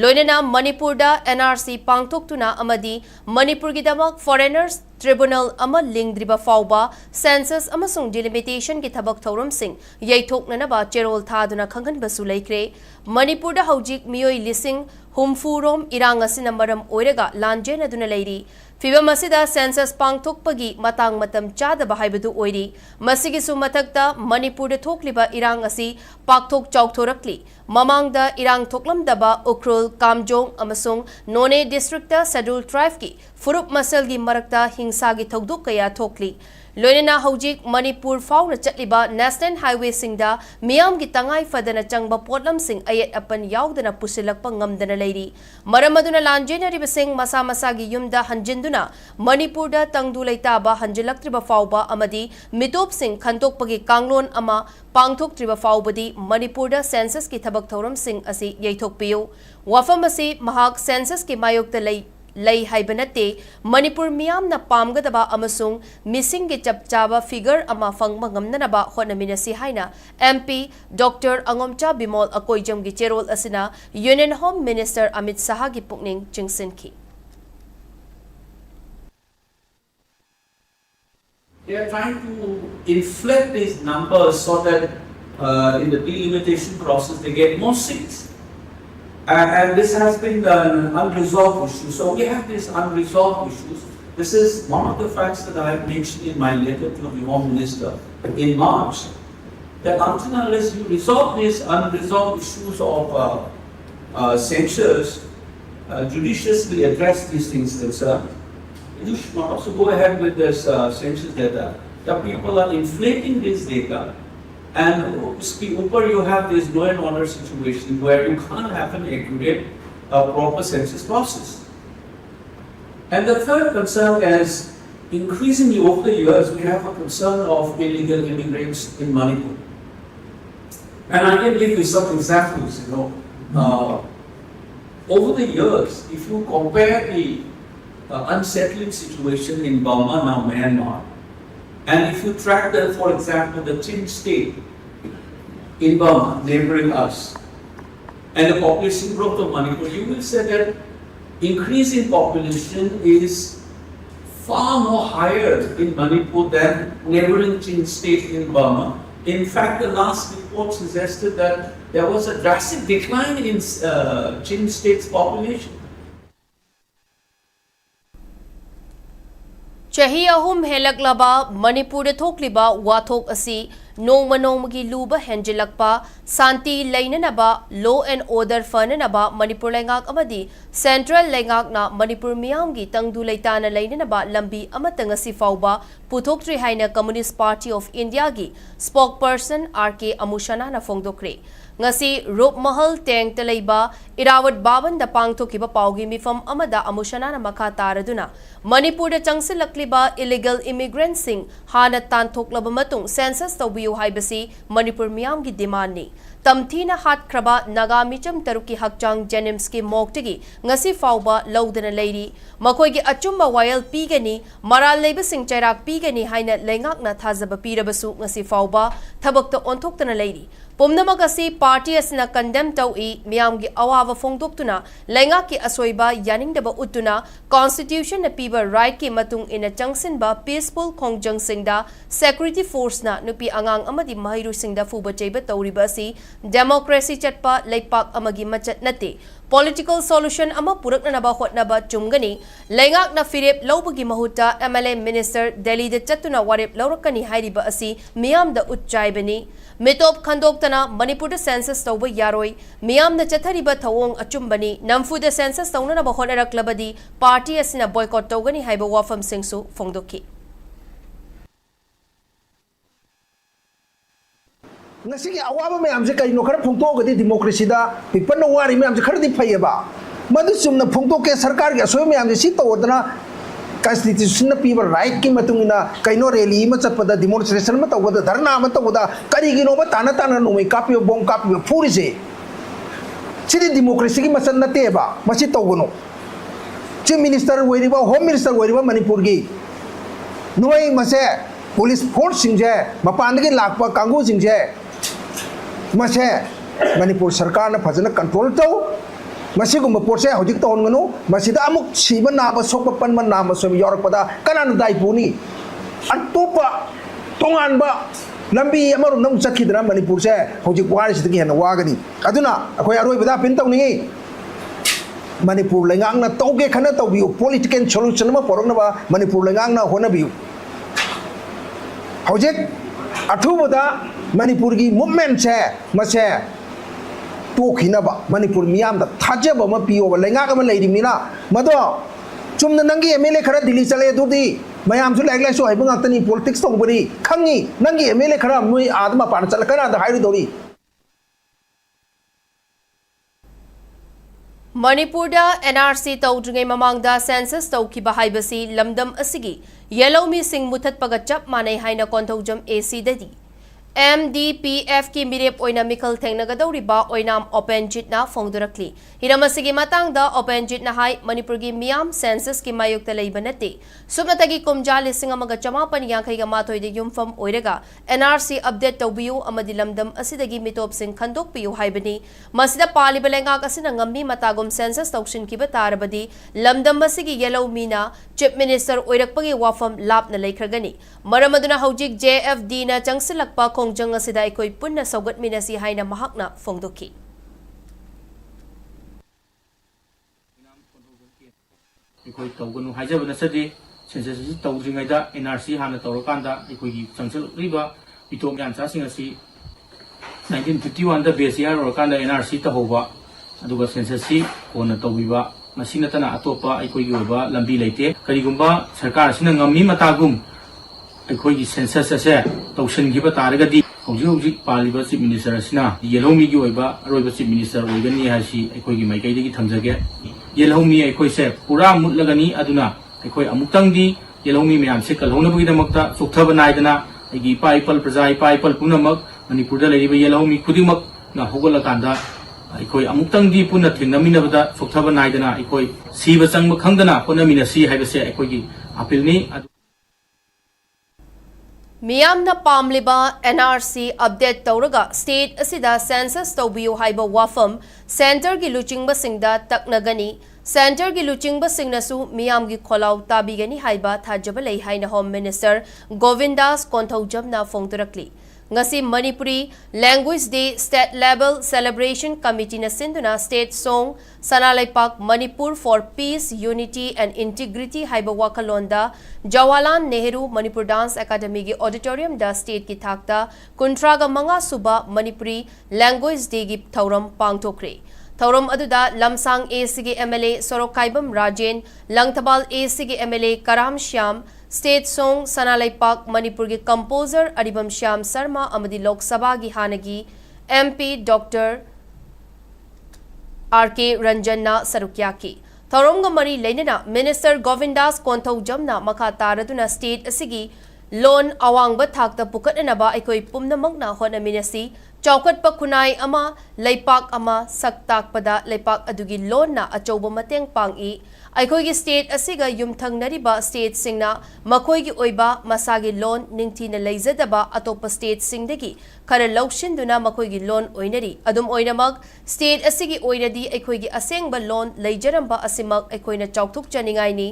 ꯂꯣꯏꯅꯅ ꯃꯅꯤꯄꯨꯔꯗ NRC ꯄꯥꯡꯊꯣꯛꯇꯨꯅ ꯑꯃꯗꯤ ꯃꯅꯤꯄꯨꯔꯒꯤꯗꯃꯛ ꯐꯣꯔꯦꯅꯔꯁ ꯇ꯭ꯔꯤꯕꯨꯅꯦꯜ ꯑꯃ ꯂꯤꯡꯗ꯭ꯔꯤꯕ ꯐꯥꯎꯕ ꯁꯦꯟꯁꯁ ꯑꯃꯁꯨꯡ ꯗꯤꯂꯤꯃꯤꯇꯦꯁꯟꯒꯤ ꯊꯕꯛ ꯊꯧꯔꯝꯁꯤꯡ ꯌꯩꯊꯣꯛꯅꯅꯕ ꯆꯦꯔꯣꯜ ꯊꯥꯗꯨꯅ ꯈꯪꯍꯟꯕꯁꯨ ꯂꯩꯈ꯭ꯔꯦ ꯃꯅꯤꯄꯨꯔꯗ ꯍꯧꯖꯤꯛ ꯃꯤꯑꯣꯏ 50,000 ꯔꯣꯝ ꯏꯔꯥꯡ ꯑꯁꯤꯅ ꯃꯔꯝ ꯑꯣꯏꯔꯒ ꯂꯥꯟꯖꯦꯟꯅꯗꯨꯅ ꯂꯩꯔꯤ ꯐꯤꯚꯝ ꯑꯁꯤꯗ ꯁꯦꯟꯁꯁ ꯄꯥꯡꯊꯣꯛꯄꯒꯤ ꯃꯇꯥꯡ ꯃꯇꯝ ꯆꯥꯗꯕ ꯍꯥꯏꯕꯗꯨ ꯑꯣꯏꯔꯤ ꯃꯁꯤꯒꯤꯁꯨ ꯃꯊꯛꯇ ꯃꯅꯤꯄꯨꯔꯗ ꯊꯣꯛꯂꯤꯕ ꯏꯔꯥꯡ ꯑꯁꯤ ꯄꯥꯛꯊꯣꯛ ꯆꯥꯎꯊꯣꯔꯛꯂꯤ ꯃꯃꯥꯡꯗ ꯏꯔꯥꯡ ꯊꯣꯛꯂꯝꯗꯕ ꯎꯈ꯭ꯔꯨꯜ ꯀꯥꯝꯖꯣꯡ ꯑꯃꯁꯨꯡ ꯅꯣꯅꯦ ꯗꯤꯁꯇ꯭ꯔꯤꯛꯇ ꯁꯦꯗ꯭ꯌꯨꯜ ꯇ꯭ꯔꯥꯏꯕꯀꯤ ꯐꯨꯔꯨꯞ ꯃꯁꯦꯜꯒꯤ ꯃꯔꯛꯇ ꯍꯤꯡꯁꯥꯒꯤ ꯊꯧꯗꯣꯛ ꯀꯌꯥ ꯊꯣꯛꯂꯤ ꯂꯣꯏꯅꯅ ꯍꯧꯖꯤꯛ ꯃꯅꯤꯄꯨꯔ ꯐꯥꯎꯅ ꯆꯠꯂꯤꯕ ꯅꯦꯁꯅꯦꯜ ꯍꯥꯏꯋꯦꯁꯤꯡꯗ ꯃꯤꯌꯥꯝꯒꯤ ꯇꯉꯥꯏ ꯐꯗꯅ ꯆꯪꯕ ꯄꯣꯠꯂꯝꯁꯤꯡ ꯑꯌꯦꯠ ꯑꯄꯟ ꯌꯥꯎꯗꯅ ꯄꯨꯁꯤꯜꯂꯛꯄ ꯉꯝꯗꯅ ꯂꯩꯔꯤ ꯃꯔꯝ ꯑꯗꯨꯅ ꯂꯥꯟꯖꯦꯟꯅꯔꯤꯕꯁꯤꯡ ꯃꯁꯥ ꯃꯁꯥꯒꯤ ꯌꯨꯝꯗ ꯍꯟꯖꯤꯟꯗꯨꯅ ꯃꯅꯤꯄꯨꯔꯗ ꯇꯪꯗꯨ ꯂꯩꯇꯥꯕ ꯍꯟꯖꯤꯜꯂꯛꯇ꯭ꯔꯤꯕ ꯐꯥꯎꯕ ꯑꯃꯗꯤ ꯃꯤꯇꯣꯞꯁꯤꯡ ꯈꯟꯗꯣꯛꯄꯒꯤ ꯀꯥꯡꯂꯣꯟ ꯑꯃ ꯄꯥꯡꯊꯣꯛꯇ꯭ꯔꯤꯕ ꯐꯥꯎꯕꯗꯤ ꯃꯅꯤꯄꯨꯔꯗ ꯁꯦꯟꯁꯁꯀꯤ ꯊꯕꯛ ꯊꯧꯔꯝꯁꯤꯡ ꯑꯁꯤ ꯌꯩꯊꯣꯛꯄꯤꯌꯨ ꯋꯥꯐꯝ ꯑꯁꯤ ꯃꯍꯥꯛ ꯁꯦꯟꯁꯁꯀꯤ ꯃꯥꯌꯣꯛꯇ ꯂꯩ ꯍꯥꯏꯕ ꯅꯠꯇꯦ ꯃꯅꯤꯄꯨꯔ ꯃꯤꯌꯥꯝꯅ ꯄꯥꯝꯒꯗꯕ ꯑꯃꯁꯨꯡ ꯃꯤꯁꯤꯡꯒꯤ ꯆꯞ ꯆꯥꯕ ꯐꯤꯒꯔ ꯑꯃ ꯐꯪꯕ ꯉꯝꯅꯅꯕ ꯍꯣꯠꯅꯃꯤꯟꯅꯁꯤ ꯍꯥꯏꯅ MP ꯗꯣꯛꯇꯔ ꯑꯉꯣꯝꯆꯥ ꯕꯤꯃꯣꯜ ꯑꯀꯣꯏꯖꯝꯒꯤ ꯆꯦꯔꯣꯜ ꯑꯁꯤꯅ ꯌꯨꯅꯤꯌꯟ ꯍꯣꯝ ꯃꯤꯅꯤꯁꯇꯔ ꯑꯃꯤꯠ ꯁꯥꯍꯒꯤ ꯄꯨꯛꯅꯤꯡ ꯆꯤꯡꯁꯤꯟꯈꯤ They are trying to inflate these numbers so that in the delimitation process they get more seats. And this has been an unresolved issue. So we have these unresolved issues. This is one of the facts that I have mentioned in my letter to the Home Minister in March. That until unless you resolve these unresolved issues of censures, judiciously address these things themselves, you should not also go ahead with this census data. The people are inflating this data, and you have this law and order situation where you can't have an accurate, proper census process. And the third concern is, increasingly over the years, we have a concern of illegal immigrants in Manipur. And I can give you some examples, over the years, if you compare the unsettling situation in Burma, now Myanmar, and if you track for example, the Chin state in Burma, neighboring us, and the population growth of Manipur, you will say that increase in population is far more higher in Manipur than neighboring Chin state in Burma. In fact, the last report suggested that there was a drastic decline in Chin state's population. Chahi ahum helaklaba Manipur thokliba wathok asi nongma nongmagi luba henjilakpa santi lainanaba law and order fananaba Manipur lengak amadi Central lengakna Manipur miyamgi tangdu leitana lainanaba lambi amata ngasi fawba puthoktre haina Communist Party of India gi spokesperson RK Amushana na fongdokre ngasi Rup Mahal Teng Taleiba Irawat Baban da pangthokiba paugi mifam amada Amushana na makha taraduna Manipur da changsilakliba illegal immigrants sing hana tanthok matung census tawbiyu haibasi Manipur miyam gi demand ni tamthina hat kraba naga micham taruki hakchang jenims ki moktagi ngasi fawba lawdana leiri makoi gi achumba wayal pigani maral leiba sing chairak pigani haina lengak na thazaba pirabasu ngasi fawba thabakta onthoktana leiri Pumnamak asi party asina condemn tawi miyamgi awawa fongdoktuna lengak ki asoiba yaningdaba utuna constitution na piba right ki matung ina changsinba peaceful khongjang singda security force na nupi angang amadi mahiru singda fuba cheiba tawriba asi democracy chatpa leipak amagi machat nate political solution ama puraknanaba hotnaba chumgani lengak na firep lawbagi mahuta MLA minister Delhi de chatuna warep lawrakani hairiba asi miyam da utchaibani Mitop Khandoktana Manipur census tawba yaroi miyam na chathariba thawong achumbani namfu the census tawna na bahonaraklabadi party asina boycott tawgani haiba wafam singsu fongdoki ngasi awaba mayam je kaino khara phongto gadi democracy da people no wari mayam je khara di phayeba madu sumna phongto ke sarkar ge asoy mayam je si tawdana constitution na piba right ki matungina kaino rally ma chapada demonstration ma tawda dharna ma tawda kari gi no ba tana tana no mai kapi bong kapi puri je chidi democracy ki masan na teba masi tawgono chief minister weriba home minister weriba manipur gi noi mase police force singje mapan gi lakpa kangu singje mase manipur sarkar na phajana control taw Masigum porse hojik tahun nganu masida amuk siba naba sokpa panman nama somi yorak pada kanan dai puni atopa tongan ba lambi amarum nam sakidra Manipur se hojik wari sidiki hena wagani aduna akoi aroi bada pintau ni Manipur lengang na tauge khana tawbiu political solution ma porong na ba Manipur lengang na hona biu hojik athu bada Manipur gi movement se mase Tokinaba Manipur miyam da thajaba ma piyo lenga ka ma leiri mina mado chumna nangi MLA khara Delhi chale dudi mayam su leg leg so haiba ngakta ni politics tong bari khangi nangi MLA khara mui adma pan chal kana da hairu dori Manipur da NRC tawdringai mamangda census tawkiba haibasi lamdam asigi yellow mi sing muthat pagachap manai haina konthojam AC dadi MDPF ki mirep oina mikal thengnagadauriba oinam open jit na fongdurakli hiramasigi matangda open jit na hai Manipur gi miyam census ki mayukta leiba nate subnatagi kumjali singamaga chamapan yankai ga mathoi de yumfam oiraga NRC update tawbiu amadi lamdam asidagi mitop sing khandok piu haibani masida paliba lenga kasina ngammi matagum census tawshin ki batarabadi lamdam asigi yellow mina chief minister oirakpagi wafam lapna leikragani maramaduna hojik JFD na changsilakpa kongjang asida ikoi punna saugat minasi haina mahakna fongdoki ikoi tawganu haijabana sadi census tawdringaida NRC hana tawrakanda ikoi gi changsel riba itom yan sa singasi 1951 da BCR orakanda NRC tahoba aduga census si kona tawbiba masina tana atopa ikoi gi oba lambi leite karigumba sarkar sina ngammi matagum ꯑꯩꯈꯣꯏꯒꯤ census ꯑꯁꯦ ꯇꯧꯁꯤꯟꯈꯤꯕ ꯇꯥꯔꯒꯗꯤ ꯍꯧꯖꯤꯛ ꯍꯧꯖꯤꯛ ꯄꯥꯜꯂꯤꯕ chief minister ꯑꯁꯤꯅ ꯌꯦꯜꯍꯧꯃꯤꯒꯤ ꯑꯣꯏꯕ ꯑꯔꯣꯏꯕ chief minister ꯑꯣꯏꯒꯅꯤ ꯍꯥꯏꯕꯁꯤ ꯑꯩꯈꯣꯏꯒꯤ ꯃꯥꯏꯀꯩꯗꯒꯤ ꯊꯝꯖꯒꯦ ꯌꯦꯜꯍꯧꯃꯤ ꯑꯩꯈꯣꯏꯁꯦ ꯄꯨꯔꯥ ꯃꯨꯠꯂꯒꯅꯤ ꯑꯗꯨꯅ ꯑꯩꯈꯣꯏ ꯑꯃꯨꯛꯇꯪꯗꯤ ꯌꯦꯜꯍꯧꯃꯤ ꯃꯌꯥꯝꯁꯦ ꯀꯜꯍꯧꯅꯕꯒꯤꯗꯃꯛꯇ ꯆꯣꯛꯊꯕ ꯅꯥꯏꯗꯅ ꯑꯩꯒꯤ ꯏꯄꯥ ꯏꯄꯜ ꯄ꯭ꯔꯖꯥ ꯏꯄꯥ ꯏꯄꯜ ꯄꯨꯝꯅꯃꯛ ꯃꯅꯤꯄꯨꯔꯗ ꯂꯩꯔꯤꯕ ꯌꯦꯜꯍꯧꯃꯤ ꯈꯨꯗꯤꯡꯃꯛꯅ ꯍꯧꯒꯠꯂꯀꯥꯟꯗ ꯑꯩꯈꯣꯏ ꯑꯃꯨꯛꯇꯪꯗꯤ ꯄꯨꯟꯅ ꯊꯦꯡꯅꯃꯤꯟꯅꯕꯗ ꯆꯣꯛꯊꯕ ꯅꯥꯏꯗꯅ ꯑꯩꯈꯣꯏ ꯁꯤꯕ ꯆꯪꯕ ꯈꯪꯗꯅ ꯍꯣꯠꯅꯃꯤꯟꯅꯁꯤ ꯍꯥꯏꯕꯁꯦ ꯑꯩꯈꯣꯏꯒꯤ ꯑꯄꯤꯜꯅꯤ Miyamna pamliba NRC update tawraga state asida census tawbiyu haiba wafam center gi luchingba singda taknagani center gi luchingba singnasu miyam gi kholaw tabigani haiba thajaba lei haina home minister Govindas Konthojamna fongturakli ngasi Manipuri Language Day State Level Celebration Committee na sinduna State Song Sanalaipak Manipur for Peace, Unity and Integrity haiba wakalonda Jawaharlal Nehru Manipur Dance Academy gi auditorium da state ki thakta kuntraga manga suba Manipuri Language Day gi thauram pangthokre. Thauram aduda Lamsang ACG MLA Sorokaibam Rajen, Langthabal ACG MLA Karam Shyam, State Song Sanalaipak Manipur gi composer Aribam Shyam Sarma amadi Lok Sabha gi hanagi MP Dr. RK Ranjanna Sarukyaki. Thauram ga mari leinana Minister Govindas Konthau Jamna makha taraduna state asigi loan awangba thakta pukatnaba aikoi pumnamakna honaminasi Chaukat pa kunai ama laipak ama saktak pada laipak adugi loan na achauba mateng pangi aikoi gi state asiga yumthang nariba state singna makoi gi oiba masagi loan ningthi na leizadaba atopa state singdagi khara laushinduna makoi gi loan oinari adum oinamak state asigi oinadi aikoi gi asengba loan leijaramba asimak aikoi na chauthuk chaningai ni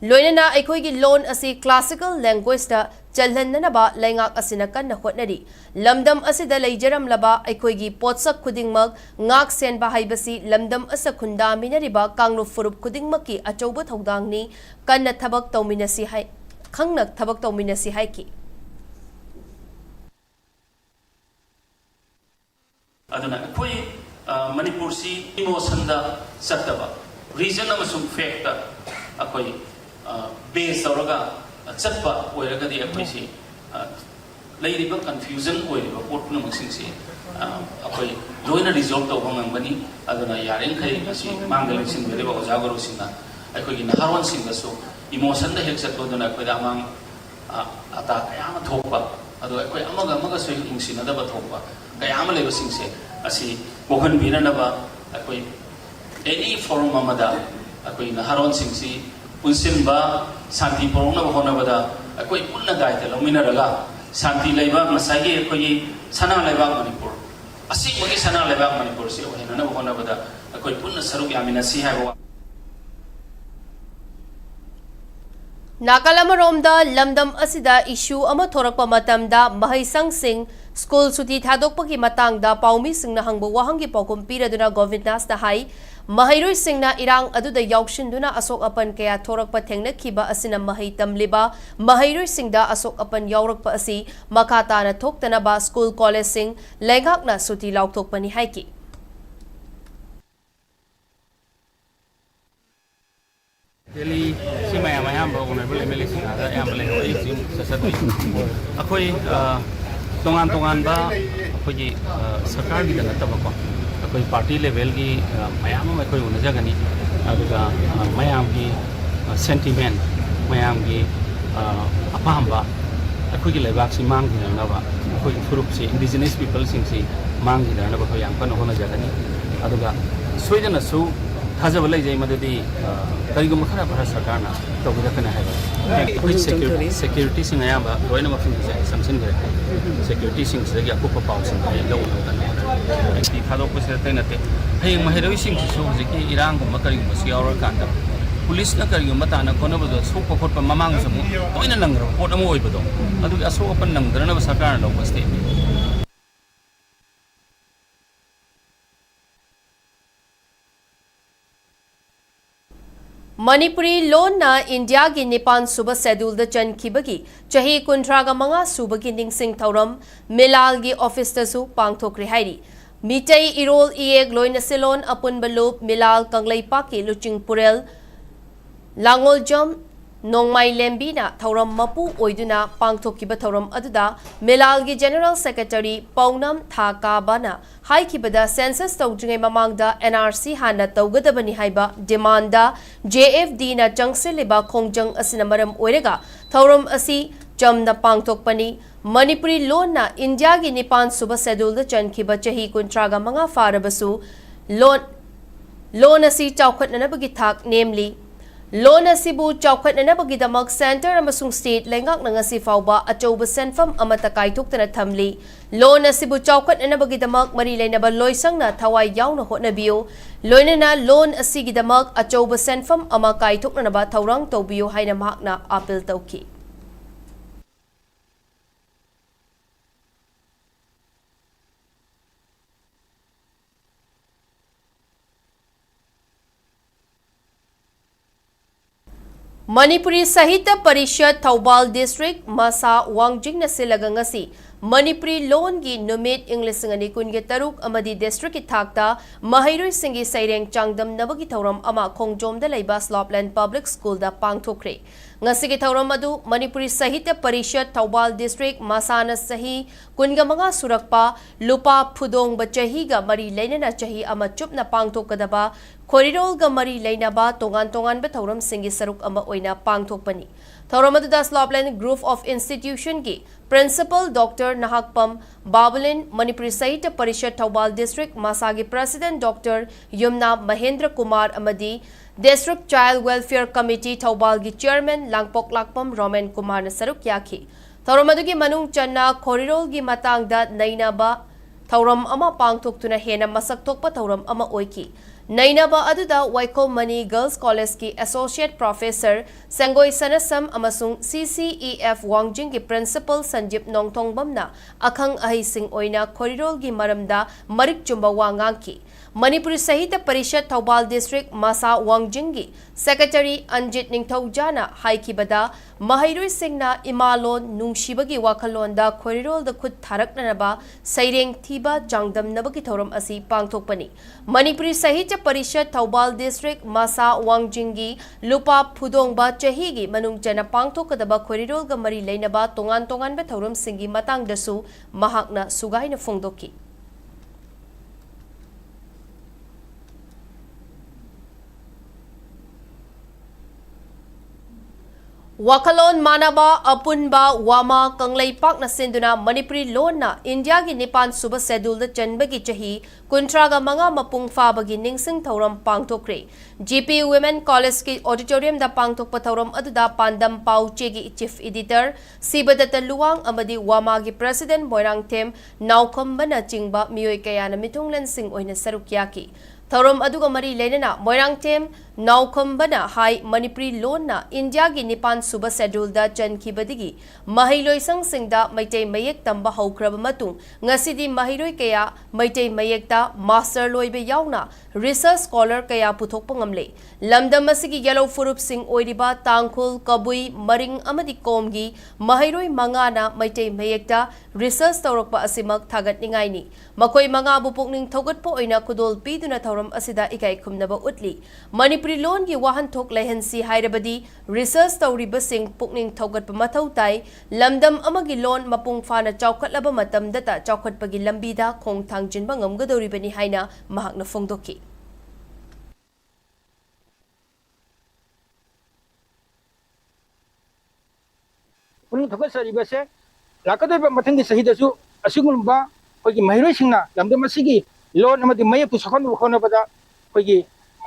loinana aikoi gi loan asi classical language da chalhannaba laingak asina kanna hotnari lamdam asida leijaram laba aikoi gi potsak khudingmak ngak sen ba haibasi lamdam asa khunda minariba kanglu furup khudingmaki achauba thodangni kanna thabak tawminasi hai khangnak thabak tawminasi hai ki aduna koi Manipur si emotion da sattaba reason amasung fact da akoi base auraga chatpa oiragadi akoisi leiriba confusion oiriba potna maksingsi akoi loina resolve tawba ngambani aduna yareng khai asi mangal sing beriba ojagaru singna akoi gi naharon singda so emotion da hek chatto duna akoi da amang ata kayama thokpa adu akoi amaga so ingsina da ba thokpa kayama leba singse asi bohan binanaba akoi any forum amada akoi naharon singsi punsinba santi porongna bahona bada akoi punna daita lomina raga santi laiba masagi akoi sana laiba Manipur asik magi sana laiba Manipur si ohena bahona bada akoi punna saruk yamina si haiba Nakalamoromda lamdam asida issue ama thorakpa matamda mahaisang sing school suti thadokpagi matangda paumi singna hangba wahangi paukum piraduna Govindas na hai Mahairoi singna irang aduda yaukshinduna asok apan kaya thorakpa thengnakiba asina mahai tamliba mahairoi singda asok apan yaurakpa asi makata na thoktanaba school college sing lengakna suti lauktokpani haiki Delhi si mayam ba honorable MLA sing ada yang boleh oi sing sesat akoi tongan ba akoi sarkar gi dana tabako akoi party level gi mayam ma akoi unajagani aduga mayam gi sentiment mayam gi apahamba akoi gi lebak si mang gi na ba akoi furup si indigenous people sing si mang gi na ba ko yang kan hona jagani aduga soidana su Haja balai jai madadi kari gum khara bharat sarkar na to gida kana hai security sing aya ba loina mafin jai sanction gare security sing se gi akupa paw sing ai lo lo tan ki khado ko se tai na te hai mahiroi sing su jiki irang gum kari gum si aur kan da police na kari gum ta na kono ba do su ko khot pa mamang samu toina nang ro pot amo oi ba do adu aso open nang dana ba sarkar na lo ba ste Manipuri loan na India gi Nipan suba schedule da chankibagi chahi kuntraga manga subagi ningsing thauram Milal gi office ta su pangthokri hairi mitai irol ieg loina silon apun balup Milal kanglai paki luching purel langol jam nongmai lembi na thauram mapu oiduna pangthokiba thauram aduda Milal gi general secretary Paunam Thakabana haikibada census tawjingai mamangda NRC hana tawgadabani haiba demanda JFD na changsiliba khongjang asina maram oirega thauram asi chamna pangthokpani Manipuri loan na India gi Nipan suba schedule da chankhiba chahi kuntraga manga farabasu loan asi chawkhatnanabagi thak namely loan asibu chawkhatnanabagidamag center amasung state lengak na ngasi fawba achauba senfam amata kaithokna thamli loan asibu chawkhatnanabagidamag mari lainaba loisangna thawai yauna hotnabiyo loinana loan asigidamag achauba senfam ama kaithokna ba thaurang tawbiyo haina mahakna appeal tawki Manipuri Sahitya Parishad Thoubal District Masa Wangjing na silaga ngasi Manipuri Loan gi Numit English ngani kun ge taruk amadi district ki thakta Mahairoi singi saireng changdam nabagi thauram ama khongjom da leiba Slopland Public School da pangthokre ngasi gi thauram adu Manipuri Sahitya Parishad Thoubal District Masana sahi kunga manga surakpa lupa phudong ba chahi ga mari leinana chahi ama chupna pangthokadaba Korirol ga mari leinaba tongan ba thauram singi saruk ama oina pangthokpani thauram adu da Slopland Group of Institution gi Principal Dr. Nahakpam Babalin Manipuri Sahitya Parishad Thoubal District Masagi President Dr. Yumna Mahendra Kumar Amadi District Child Welfare Committee Thoubal gi Chairman Langpok Lakpam Roman Kumar na saruk yaki thauram adu gi manung channa Korirol gi matangda nainaba thauram ama pangthoktuna hena masak thokpa thauram ama oiki Nainaba aduda Waiko Mani Girls College ki Associate Professor Sangoi Sanasam amasung CCEF Wangjing ki Principal Sanjip Nongthongbam na akhang ahising oina Korirol gi maramda marik chumba wangang ki Manipuri Sahitya Parishad Thoubal District Masa Wangjing gi Secretary Anjit Ningthaujana haikibada Mahairoi singna imalon nungsibagi wakalonda Korirol da khut tharaknaba saireng thiba jangdam nabagi thoram asi pangthokpani Manipuri Sahitya Parishad Thoubal District Masa Wangjingi Lupa Phudongba Chahigi Manung Jana Pangthokadaba Korirol ga mari leinaba tongan ba thauram singi matangdasu mahakna sugaina phongdoki Wakalon Manaba Apunba Wama Kanglay Pak na sinduna Manipuri Loan na India gi Nipan Suba Schedule da Chanbagi Chahi Kuntraga Manga Mapung Fabagi Ningsing Thauram Pangthokre GP Women College ki Auditorium da Pangthokpa Thauram aduda Pandam Pauche gi Chief Editor Sibadata Luwang amadi Wama gi President Moirang Them Naukhamba na Chingba Miyoi Kaya na Mitunglan Sing oina sarukyaki Thauram aduga mari leinana Moirang Them Naukhambana Hai Manipuri Loan na India gi Nipan Suba Schedule da Chankibadigi Mahiloi Sang Singda Maitei Mayek tamba haukraba matung ngasidi Mahiloi kaya Maitei Mayekta Master Loibe yauna Research Scholar kaya puthokpa ngamle Lamdam masigi Yellow Furup Sing oiriba Tangkhul Kabui Maring amadi Komgi Mahiloi mangana Maitei Mayekta Research tawrakpa asimak thagat ningai ni makoi manga bupukning thogatpo oina kudol piduna thauram asida ikai khumnaba utli Manipuri Loan gi wahan thok lehensi hairabadi research tawriba sing pukning thogatpa mathau tai lamdam amagi loan mapung fana chawkhatlaba matamda ta chawkhatpagi lambida khong thangjinba ngamgadoribani haina mahakna phongdoki Kun thogasaribase lakadaba mathanggi sahidasu asigulba kogi mahiroi singna lamdam asigi loan amadi mayapu sakhon khonabada kogi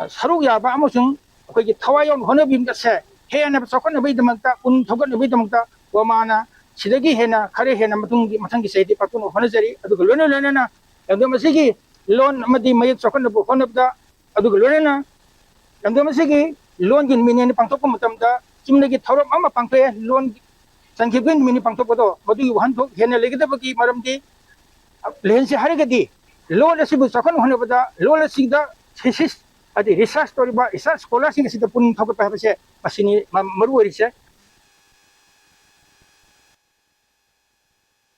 saruk yaba amasung kogi thawayon honabim gase hena sakhon bai damanta un thogan bai damanta wamana sidagi hena khare hena mathanggi sahidi patun honajari adu lona lona lamdam asigi loan amadi mayap sakhon khonabda adu lona lamdam asigi loan gin minene pangthokpa matamda chimnagi thauram ama pangthye loan Sankipin mini pangthokpado madu wahan thok hena legidabagi maramdi lehensi harigadi loan asibu sakhon honabada loan asigda thesis adi research story ba research scholar sing sida pun thok pa se asini maru orise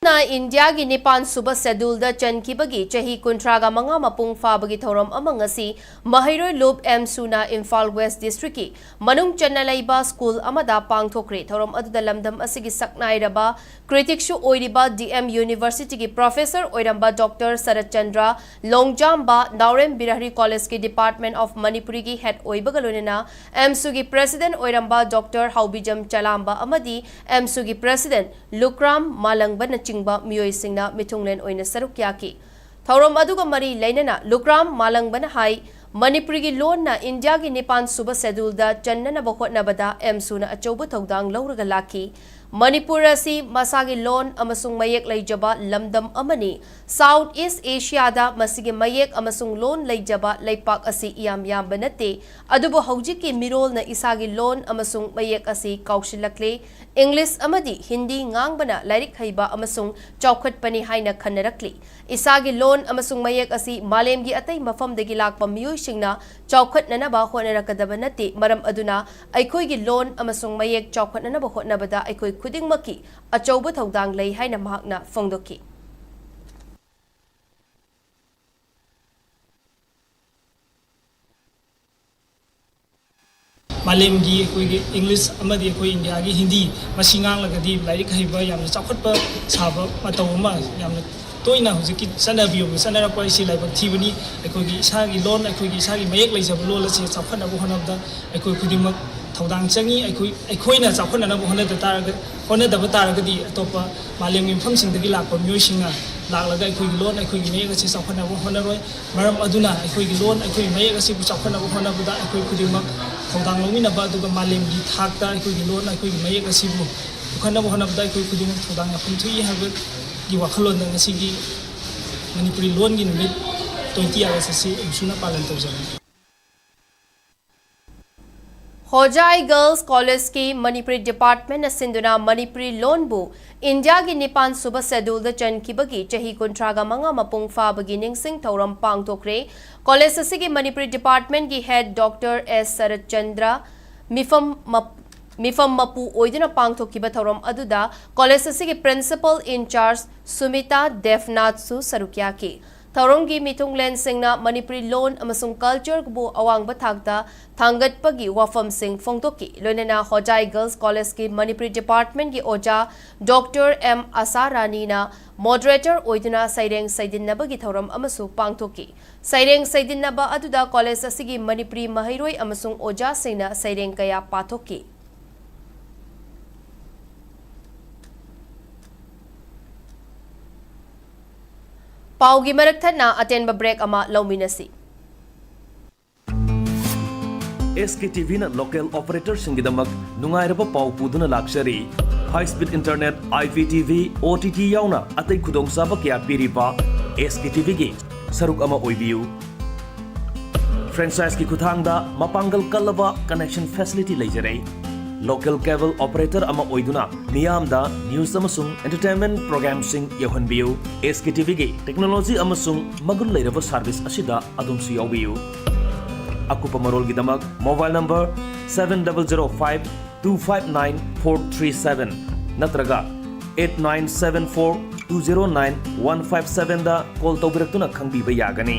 na India gi Nipan Suba Schedule da Chankibagi Chahi Kuntraga Manga Mapung Fabagi Thoram amangasi Mahairoi Lob M Suna Imphal West District ki Manung Channalaiba School amada pangthokre Thoram aduda lamdam asigi saknairaba Kritikshu oiriba DM University ki Professor oiramba Dr. Sarat Chandra Longjamba Naurem Birahari College ki Department of Manipuri ki Head oibagalonena MSU ki President oiramba Dr. Haubijam Chalamba amadi MSU ki President Lukram Malangba na chingba miyoi singna mitunglen oina sarukyaki thauram aduga mari leinana Lukram Malangbana hai Manipuri gi loan na India gi Nipan Suba Schedule da channana bakhotna bada MSU na achoba thodang lauraga laki Manipur asi masagi lon amasung mayek leijaba lamdam amani South East Asia da masigi mayek amasung lon leijaba leipak asi iyam banate adubo haujiki mirol na isagi lon amasung mayek asi kaushilakle English amadi Hindi ngangbana lairik haiba amasung chawkhat pani haina khanarakli isagi lon amasung mayek asi malemgi atai mafamdagi lakpa miyoi singna chawkhat nanaba honarakadaba nate maram aduna aikoi gi lon amasung mayek chawkhat nanaba honabada aikoi khudingmaki achauba thodang lei haina mahakna fongdoki Malemgi akoigi English amadi akoi India gi Hindi masingang lagadi lairik haiba yamna chawkhatpa saba matawma yamna toina hujiki sanabiyo sanarapa isi laibak thibani akoigi isagi lon akoigi isagi mayek leijaba lol ase chawkhatna bu honabda akoi khudimak thodang changi akoina chawkhatna na bu honadaba taragadi atopa malem Imphal singdagi lakpa miyoi singa laklaga akoigi lon akoigi mayek ase chawkhatna bu honaroi maram aduna akoigi lon akoigi mayek ase bu chawkhatna bu honabda akoi khudimak thodang lawminaba aduga malemgi thakta akoigi lon akoigi mayek ase bu ukhanaba honabda akoi khudimak thodang apumthui haba gi wakhalon na ngasigi Manipuri lon gi numit 20 hours ase suna palan tawjana Hojai Girls College ki Manipuri Department asinduna Manipuri loan bu India gi Nipan suba schedule da chankibagi chahi kuntraga manga mapung fa bagi ningsing thauram pangtokre college asigi Manipuri Department gi head Dr. S. Sarat Chandra Mifam Mapu oidina pangthokiba thauram aduda college asigi principal in charge Sumita Devnath Sarukya ki Thauronggi mitunglen singna Manipuri loan amasung culture bu awang bathagda thangat pagi wafam sing fongtoki loinana Hojai Girls College ki Manipuri Department ki oja Dr. M. Asarani na moderator oidina saireng saidinaba gi thauram amasu pangthoki saireng saidinaba aduda college asigi Manipuri mahairoi amasung oja singna saireng kaya pathoki Paugi marakthana atenba break ama lauminasi SKTV na local operator singidamak nungairaba pau puduna lakshari high speed internet IPTV OTT yauna atai khudong saba kya piripa SKTV gi saruk ama oibiu franchise ki kuthangda mapangal kalaba connection facility leijare local cable operator ama oiduna miyamda news amasung entertainment program sing yohanbiu SKTV gi technology amasung magun leiraba service asida adumsu yawbiu akupa marol gidamak mobile number 7005259437 natraga 8974209157 da call tawbiratuna khangbiba yagani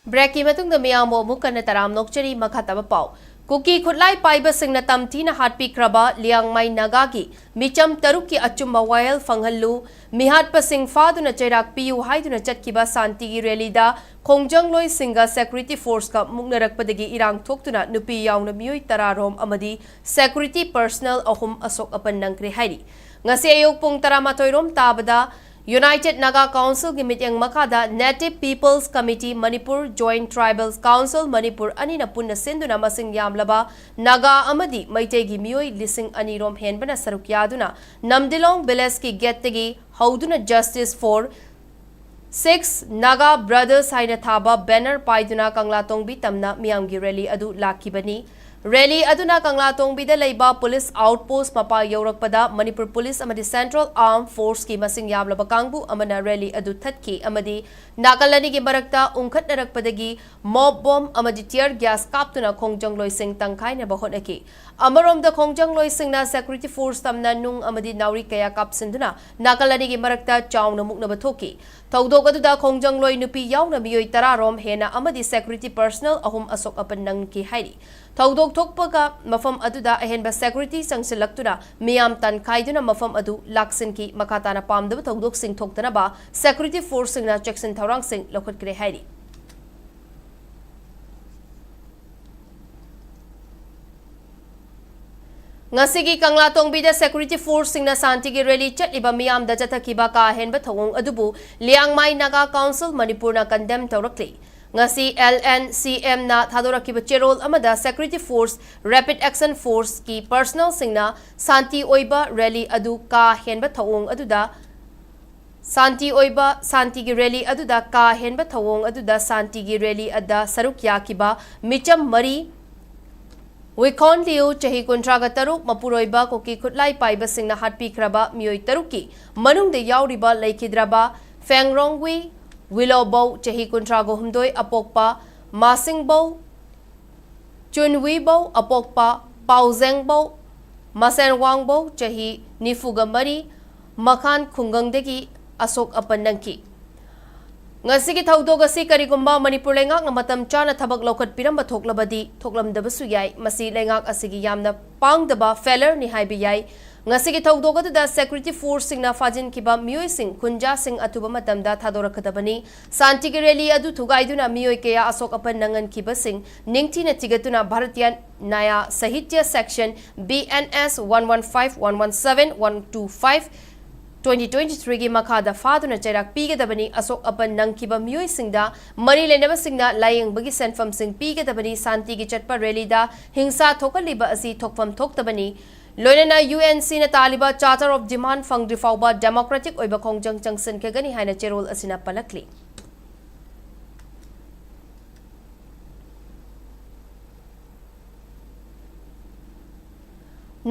Break ki matung da miyamo mukana taram nokchari makhataba pau Kuki khutlai paiba singna tamthina hatpi kraba liangmai nagagi micham taruki achumba wail fanghallu mihat pasing faduna chairak piu haiduna chatkiba santi gi rally da khongjang singa security force ka mungnarakpadagi irang thoktuna nupi yauna miyoi tararom amadi security personnel ahum asok apan nangkre hairi ngasi ayok pung 12 rom tabada United Naga Council ki meeting makada Native Peoples Committee Manipur Joint Tribals Council Manipur anina punna sinduna masing yamlaba Naga amadi maitei gi miyoi lising anirom henbana sarukyaduna Namdilong Village ki gettegi hauduna Justice for 6 Naga Brothers haina thaba banner paiduna Kanglatongbi tamna miyamgi rally adu lakibani Rally aduna Kanglatongbi da leiba police outpost mapa yaurakpada Manipur Police amadi Central Armed Force ki masing yamlaba kangbu amana rally adu thatki amadi nakalani gi barakta ungkhatnarakpadagi mob bomb amadi tear gas kaptuna khongjang loising tangkai na bahonaki amarom da khongjang loising na security force tamna nung amadi nauri kaya kapsinduna nakalani gi barakta chawna mukna bathoki tawdok adu da khongjang loi nupi yauna miyoi tararom hena amadi security personnel ahum asok apan nang ki hairi tawdok thokpaga mafam aduda ahenba security sangsilaktuna miyam tan khaiduna mafam adu laksin ki makatana pamdaba tawdok sing thoktana ba security force singna checksin thorang sing lokhat kre hairi Ngasigi Kanglatongbi da security force singna santi gi rally chatliba miyam da jathakiba ka henba thawong adubu liangmai naga council Manipur na condemn tawrakli ngasi LNCM na thadorakiba cherol amada security force rapid action force ki personal singna santi oiba rally adu ka henba thawong aduda Santi oiba Santi gi rally aduda ka henba thawong aduda Santi gi rally ada saruk yakiba micham mari Wikon liu chahi kontraga taruk mapuroiba koki khutlai paiba singna hatpi khraba mioi taruki manung de yauriba laikhidraba Fangrongwi Willowbow chahi kontrago humdoi apokpa Masingbow Chunwibow apokpa Pauzengbow Masenwangbow chahi nifuga mari Makhan khungangdegi Asok apanangki Ngasigi thaudog asi karigumba Manipur lengak na matam chana thabak lokhat piramba thoklabadi thoklamdabasu yai masi lengak asigi yamna pangdaba failure ni haibi yai ngasigi thaudog adu da security force singna fajin kiba mioi sing kunja sing atuba matamda thadorakadabani santi gi rally adu thugaiduna mioi keya asok apanangan kiba sing ningthina tigatuna bharatiya naya sahitya section BNS 115 117 125 2023 gi makhada faduna chairak pigadabani asok apan nangkiba mioi singda mari lenaba singna layeng bagi senfam sing pigadabani santi gi chatpa rally da hingsa thokaliba asi thokfam thoktabani loinana UNC na taliba charter of demand fangri fawba democratic oiba khongjang changsan kegani haina cherol asina palakli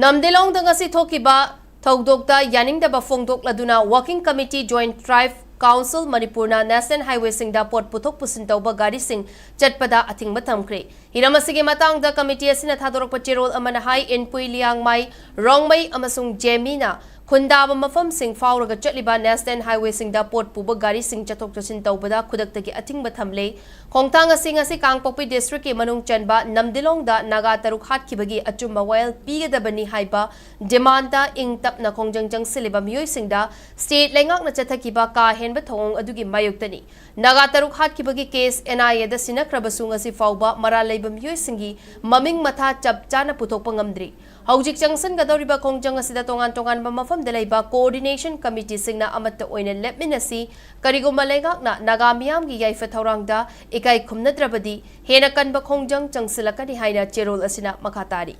namdelong dangasi thokiba Thaudokda yaningdaba phongdokladuna Working Committee Joint Tribe Council Manipurna National Highway singda pot puthok pusin tauba gari sing chatpada athingba thamkre hiramasigi matangda committee asina thadorokpa cherol amana hai Inpui Liangmai Rongmai amasung Jemina khundaba mafam sing fauraga chatliba National Highway singda pot puba gari sing chathok chasin taubada khudaktagi athingba thamle khongtang asi Kangpokpi district ki manung chanba namdilongda naga taruk hatkibagi achumba wail pigadabani haiba demanda ing tapna khongjang siliba mioi singda state lengak na chathakiba ka henba thong adugi mayuktani naga taruk hatkibagi case NIA da sinakrabasung asi fawba mara leiba mioi singi maming matha chap chana puthokpa ngamdri Haujik Jangsan Gadoriba Kongjang asida tongan ba mafam dalaiba coordination committee singna amatta oina lepminasi kariguma lengak na nagamiyam gi yaifa thaurangda ikai khumnadrabadi hena kanba khongjang changsilakani haina cherol asina makhatari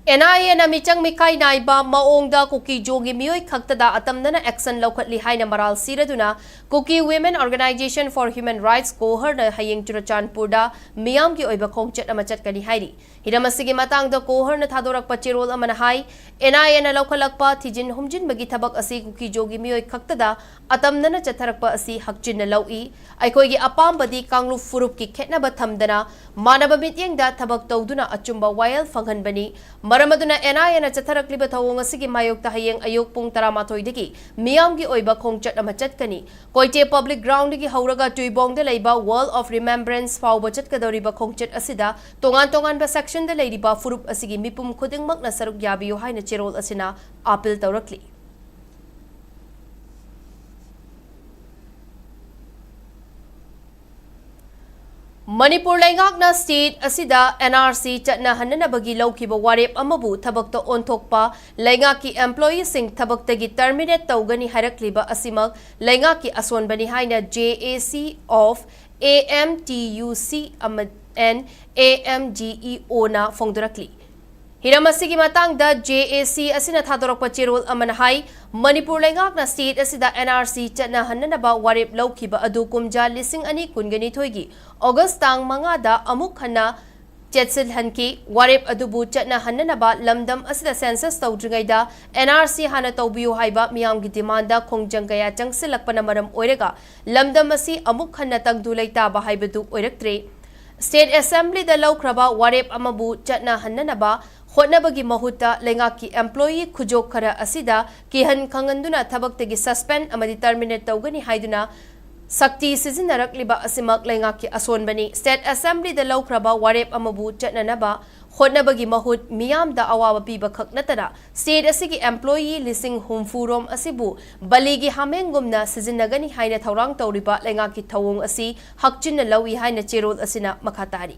NIA na michang mikai naiba maongda kuki jogi mioi khaktada atamdana action laukhatli haina maral siraduna kuki women organization for human rights kohar na hayeng churachanpurda miyam ki oiba khongchat ama chatkani hairi hiramasigi matangda kohar na thadorak pachirol amana hai NIA na laukhalakpa thijin humjin bagi thabak asi kuki jogi mioi khaktada atamdana chatharakpa asi hakchin na laui aikoigi apambadi kanglu furup ki khetnaba thamdana manaba mityengda thabak tawduna achumba wail fanghanbani Maramaduna NIA na chatharakliba thawong asigi mayokta hayeng ayok pung 13 dagi miyamgi oiba khongchat ama chatkani Koite public ground gi hauraga tuibongda leiba wall of remembrance fawba chatkadoriba khongchat asida tongan ba section da leiba furup asigi mipum khudingmak na saruk yabiyo haina cherol asina appeal tawrakli Manipur lengakna state asida NRC chatna hanana bagi laukiba warep amabu thabakta onthokpa lengaki employee sing thabaktagi terminate tawgani harakliba asimak lengaki asonbani haina JAC of AMTUC and AMGEO na phongdorakli Hiramasigi matangda JAC asina thadorokpa cherol amanahai Manipur lengakna state asida NRC chatna hananaba warep laukiba adu kumja lising ani kungani thoigi August tang mangada amuk hana chetsil hanki warep adubu chatna hananaba lamdam asida census tawdringaida NRC hana tawbiyu haiba miyamgi demanda khongjang kaya changsilakpana maram oirega lamdam asi amuk hana tangdulaita ba haibadu oiraktre State Assembly da laukraba warep amabu chatna hananaba hotnabagi mahuta lengaki employee khujok khara asida kihan khanganduna thabaktagi suspend amadi terminate tawgani haiduna sakti sizinnarakliba asimak lengaki asonbani State Assembly da laukraba warep amabu chatnanaba hotnabagi mahut miyam da awaba piba khaknatana state asigi employee lising humfurom asibu baligi hamengumna sizinnagani haina thaurang tawriba lengaki thawong asi hakchinna lawi haina cherol asina makhatari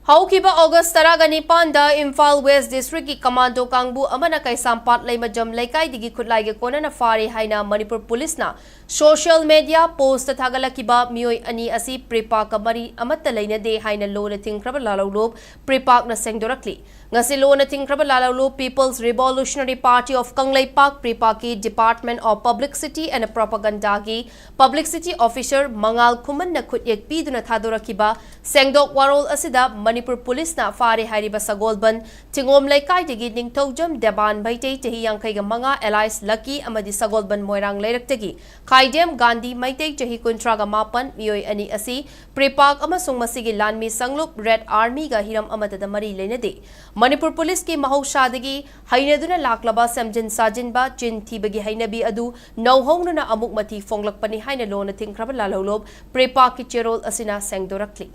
Haukiba August Taragani Panda, Imphal West District ki Commando Kangbu Amana Kaisampat Laimajam Laikai Digi Kutlaiga Konana Fari Haina Manipur Police na social media post Tagalakiba Mioi Ani Asi Prepark Mari Amata Laina De Haina Lona Ting Krabalalo Prepark na Sengdorakli. Ngasi Lona Ting Krabalalo People's Revolutionary Party of Kanglai Park Prepaki Department of Publicity and Propaganda ki Publicity Officer Mangal Kuman na Kutyek Piduna Thadorakiba Sengdok Warol Asida Manipur Police na Fari Hariba Sagolban Tingom Laikai Digi Ning Togjam Deban Baitei Tehi Yankaiga Manga Allies Lucky Amadi Sagolban Moirang Lairak Kaidem Gandhi Maitei Jahi Kuntraga Mapan Mioi Ani Asi Prepark Amasung Masigi Lanmi Sanglup Red Army ga Hiram Amada Mari Lenade Manipur Police ki Mahaushadagi Hainaduna Laklaba Samjin Sajinba Jin Tibagi Hainabi Adu Nauhong na Amuk Mati Fonglak Pani Haina Lona Ting Krabalalob Prepark ki Cherol Asina Sengdorakli.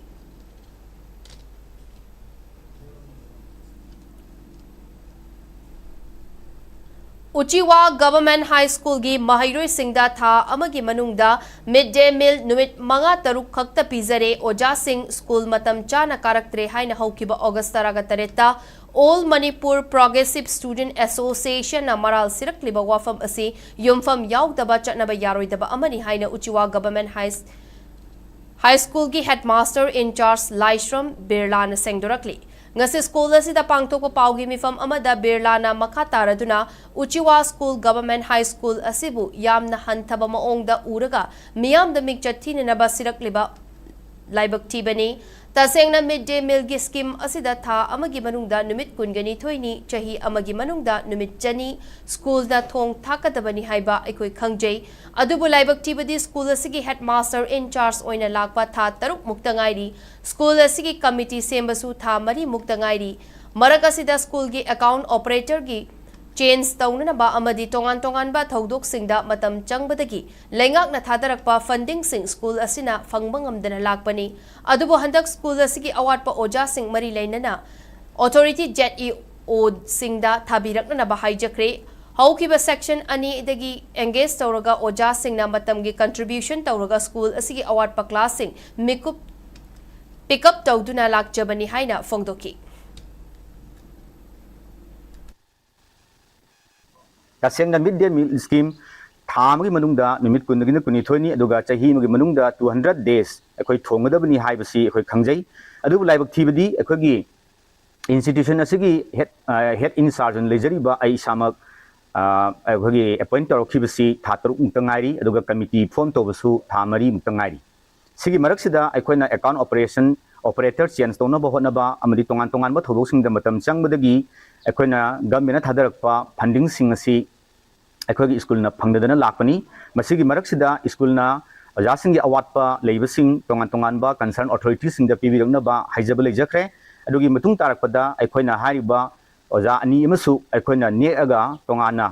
Uchiwa Government High School gi Mahairoi Singda Tha Amagi Manungda Midday Meal Numit Manga Taruk Khakta Pizare Oja Singh School Matam Chana Karaktre Haina Haukiba August Taraga Tareta All Manipur Progressive Student Association na Maral Sirakliba Wafam Asi Yumfam Yaugdaba Chatnaba Yaroidaba Amani Haina Uchiwa Government High School gi Headmaster in Charge Laishram Birla na Sengdorakli. Ngasi school asida pangtok pa paugi mifam amada Birla na makatara duna Uchiwa School Government High School asibu yam na hantaba maong da uraga miyam da migchatin na basirak liba laibak tibani taseng na midday meal gi scheme asida tha amagi manungda numit kungani thoini chahi amagi manungda numit jani school na thong thakadabani haiba aikoi khangjai adubu laibak tibadi school asigi headmaster in charge oina lakpa tha taruk muktangairi school asigi committee sembasu tha mari muktangairi marakasida school gi account operator gi change tauna ba amadi tongan tongan ba thodok singda matam changbadagi lengak na thadarakpa funding sing school asina fangbangam dana lakpani adubo handak school asigi award pa oja sing mari lainana authority jet e o singda thabirakna na ba hijakre haukiba section ani dagi engage tawraga oja singna matamgi contribution tawraga school asigi award pa class sing mikup pick up tawduna lakjabani haina fongdoki Tasengna midday meal scheme thamagi manungda numit kunagina kunithoni aduga chahi magi manungda 200 days akoi thongadabani haibasi akoi khangjai adu laibak thibadi akogi institution asigi head in charge lejari ba ai samak akogi appoint tawkhibasi thataruk muktangairi aduga committee form tobasu thamari muktangairi sigi maraksida akoina account operator change tona ba honaba amadi tongan tongan ba thodok singda matam changbadagi akoina government thadarakpa funding sing asi akogi school na phangdana lakpani masigi maraksida school na oja singi award pa leibasing tongan tongan ba concern authority sing da pibirangna ba haijaba leijakre adugi matung tarakpada akoina hariba oja ani emasu akoina neaga tongana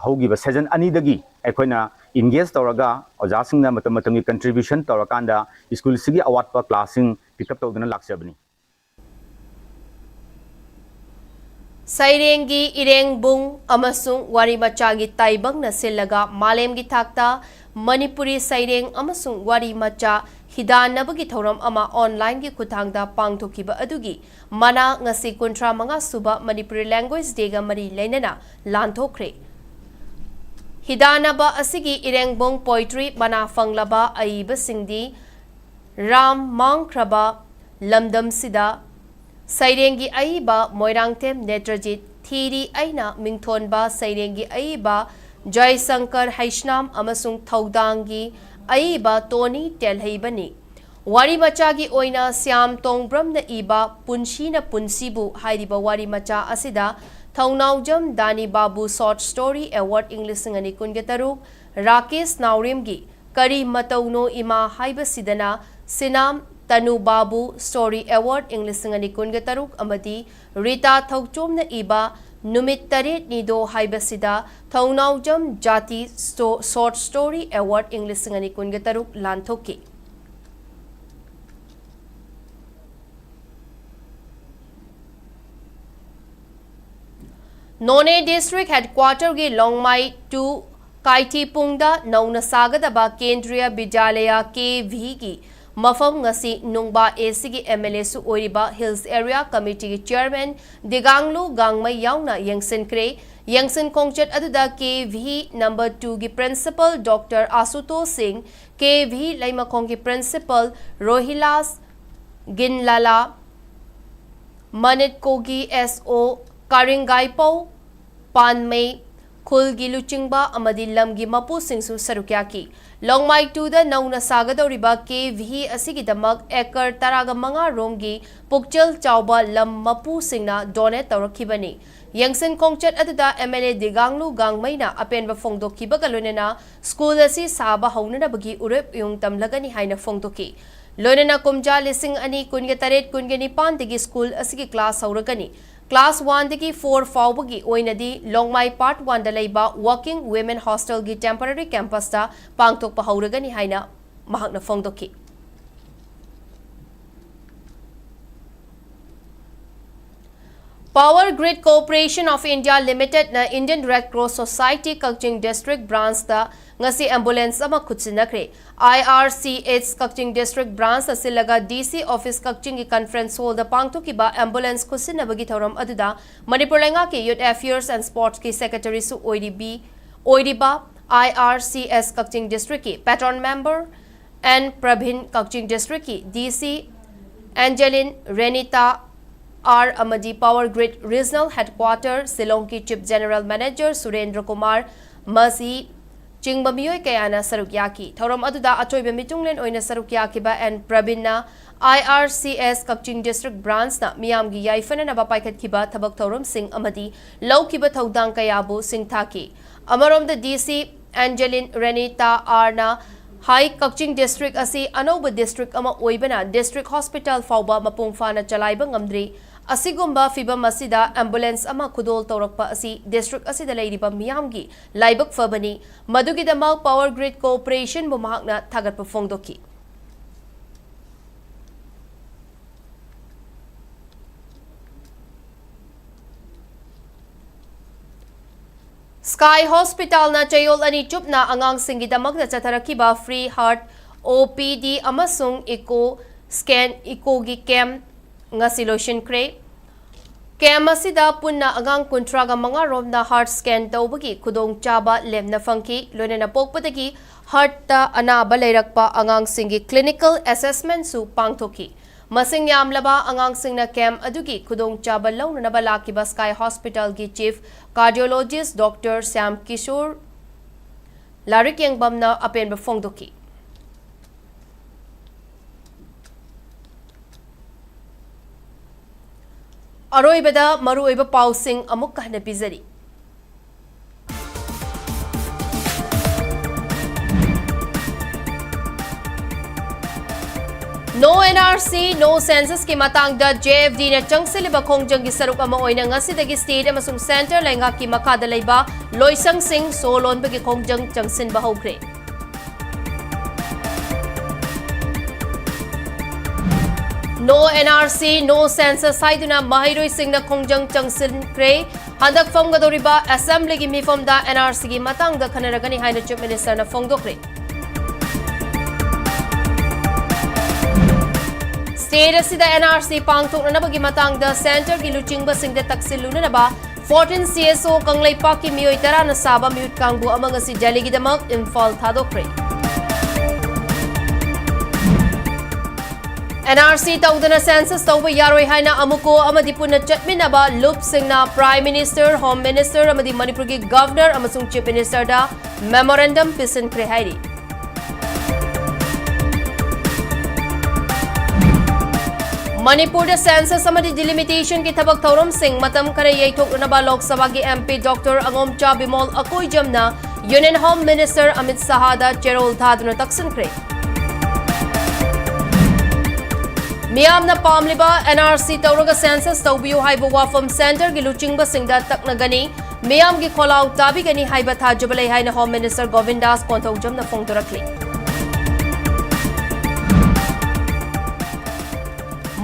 hogi ba season ani dagi akoina engage tawraga oja singna matam matamgi contribution tawrakanda school sigi award pa classing pick up tawdana lakjabani Sairengi Irengbung amasung wari machagi taibang na silaga malem gi thakta Manipuri Saireng amasung wari macha hidanabagi thoram ama online gi kuthangda pangthokiba adugi mana ngasi kuntra manga suba Manipuri language day ga mari leinana lanthokre hidanaba asigi Irengbung poetry mana fanglaba aiba singdi Ram Mangkraba lamdam sida Sairengi aiba Moirangtem Netrajit Thiri aina Mingthonba Sairengi aiba Jai Sankar Haishnam amasung Thaudangi aiba Tony Telhaibani Wari machagi oina Siam Tongbram na iba Punshi na Punsibu hairiba wari macha asida Thaunaujam Dani Babu Short Story Award English ngani kungetaru Rakesh Naurimgi Kari Matauno Ima haiba sidana Sinam Tanu Babu Story Award English ngani kungataruk amadi Rita Thauchom na iba Numit Taret Nido haibasida Thaunaujam Jati Short Story Award English ngani kungataruk lanthoki None District Headquarter gi Longmai to Kaiti Pungda Nauna Sagadaba Kendriya Bidyalaya KV gi mafam ngasi nungba ACG MLA su oiriba Hills Area Committee Chairman Diganglu Gangmai yauna yengsinkre Yangsin Kongchat aduda KV number 2 gi Principal Dr. Asutosh Singh KV Laimakong gi Principal Rohilas Ginlala Manit Kogi SO Karingaipo Panmei Khulgi Luchingba amadi lamgi mapu singsu sarukyaki Longmai 2 da nauna sagadoriba KV asigi damak ekar taraga manga romgi pukchal chauba lam mapu singna donate tawrakhibani Yangsin Kongchat aduda MLA Diganglu Gangmaina apenba fongdokiba galonena school asi saba haunana bagi urep yung tamlagani haina fongdoki Lonena kumja lising ani kunga taret kunga nipan digi school asigi class hauragani Class 1 digi 4 fawbagi oinadi Longmai Part 1 da leiba Working Women Hostel gi temporary campus ta pangtok pa hauragani haina mahakna fongdoki Power Grid Corporation of India Limited na Indian Red Cross Society Kakching District branch da ngasi ambulance ama khutsinakre IRCH Kakching District branch asilaga DC office Kakching gi conference hall da pangtoki ba ambulance khutsinabagi thoram aduda Manipur lenga ke Youth Affairs and Sports ki secretary su oiriba IRCS Kakching District ki patron member and Prabhin Kakching District ki DC Angeline Renita R. Amadi Power Grid Regional Headquarter Silong ki Chief General Manager Surendra Kumar Mazi Chingbamiyoy kayana sarukyaki thoram aduda achoibe mitunglen oina sarukyaki ba and Prabinna IRCS Kakching District branch na miyamgi yaifana na bapaikat kiba thabak thoram sing amadi law kiba thodang kayabu singthaki amarom the DC Angeline Renita R na High Kakching District asi Anoba District ama oibana District Hospital fawba mapungfana chalaiba ngamdri Asigumba fibam asida ambulance ama kudol tawrakpa asi district asida leiriba miyamgi laibak fabani madugidama Power Grid Corporation bu mahakna thagatpa fongdoki Sky Hospital na chayol ani chupna angang singidamak na chatarakiba free heart OPD amasung eco scan eco gi cam nga solution kre cam asida punna angang kuntraga mga rom na heart scan tawbagi kudong chaba lemna fangki lonena pokpadagi heart ta anaba leirakpa angang singi clinical assessment su pangthoki masing yamlaba angang singna cam adugi kudong chaba launa na balaki ba Sky Hospital gi chief cardiologist Dr. Sam Kishore Larik Yangbam na apen ba fongdoki Aroibada maruiba pausing amuk kahna pizari No NRC, no census ki matang da JFD na changsiliba khongjang gi saruk ama oina ngasidagi state amasung center lenga ki makada leiba loisang sing solon bagi khongjang changsin bahogre No NRC, no census haiduna mahiroi singna khongjang changsin kre handak fonggadoriba assembly gi mifom da NRC gi matang da khanaragani haina chief minister na fongdokre State asida NRC pangtok na bagi matang da center gi luchingba singda taksiluna na ba 14 CSO kanglai pa ki miyoi tara na saba mute kangbu amang asi jaligi damak Imphal thadokre NRC tawdana census tawba yaroi haina amuko amadi punna chatminaba loop singna Prime Minister, Home Minister amadi Manipur gi Governor amasung Chief Minister da memorandum pisin kre hairi Manipur da census amadi delimitation ki thabak thoram sing matam kare yaithok na ba Lok Sabha gi MP Dr. Angomcha Bimol Akoi jamna Union Home Minister Amit Sahada Cherol thaduna taksin kre Miyam na pamliba NRC tawraga census tawbiyo haiba wafam center gi luchingba singda taknagani miyam gi kholau tabi gani haiba thajabalai haina Home Minister Govindas Konthojam na fongtorakli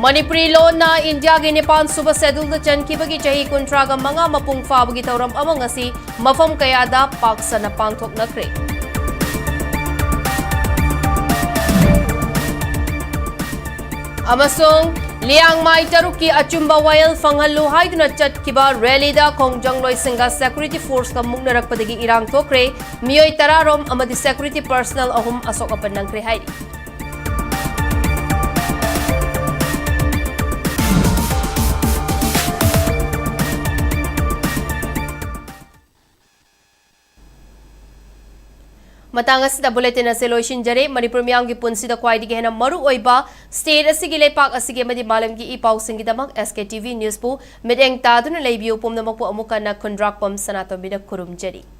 Manipuri law na India gi Nipan suba schedule da chankibagi chahi kuntraga manga mapung fabagi tawram amang asi mafam kayada paksana pangthok nakre Amasung Liangmai Taruki Achumba Wail Fanghalu Haiduna Chatkiba Rallyda Kongjang Loisinga Security Force ka mugnarakpadagi irang tokre Mioy Tararom amadi security personnel ahum asok apan ng Krihaidi. Matangas da bulletin na solution jare Manipur miyang gi punsi da kwai dige na maru oiba state asige lepak asige madi malam gi ipaw singi damak SKTV News po mideng tadun na leibiu pum namak po amukan na kondrak pam SANATOMBI da kurum jari.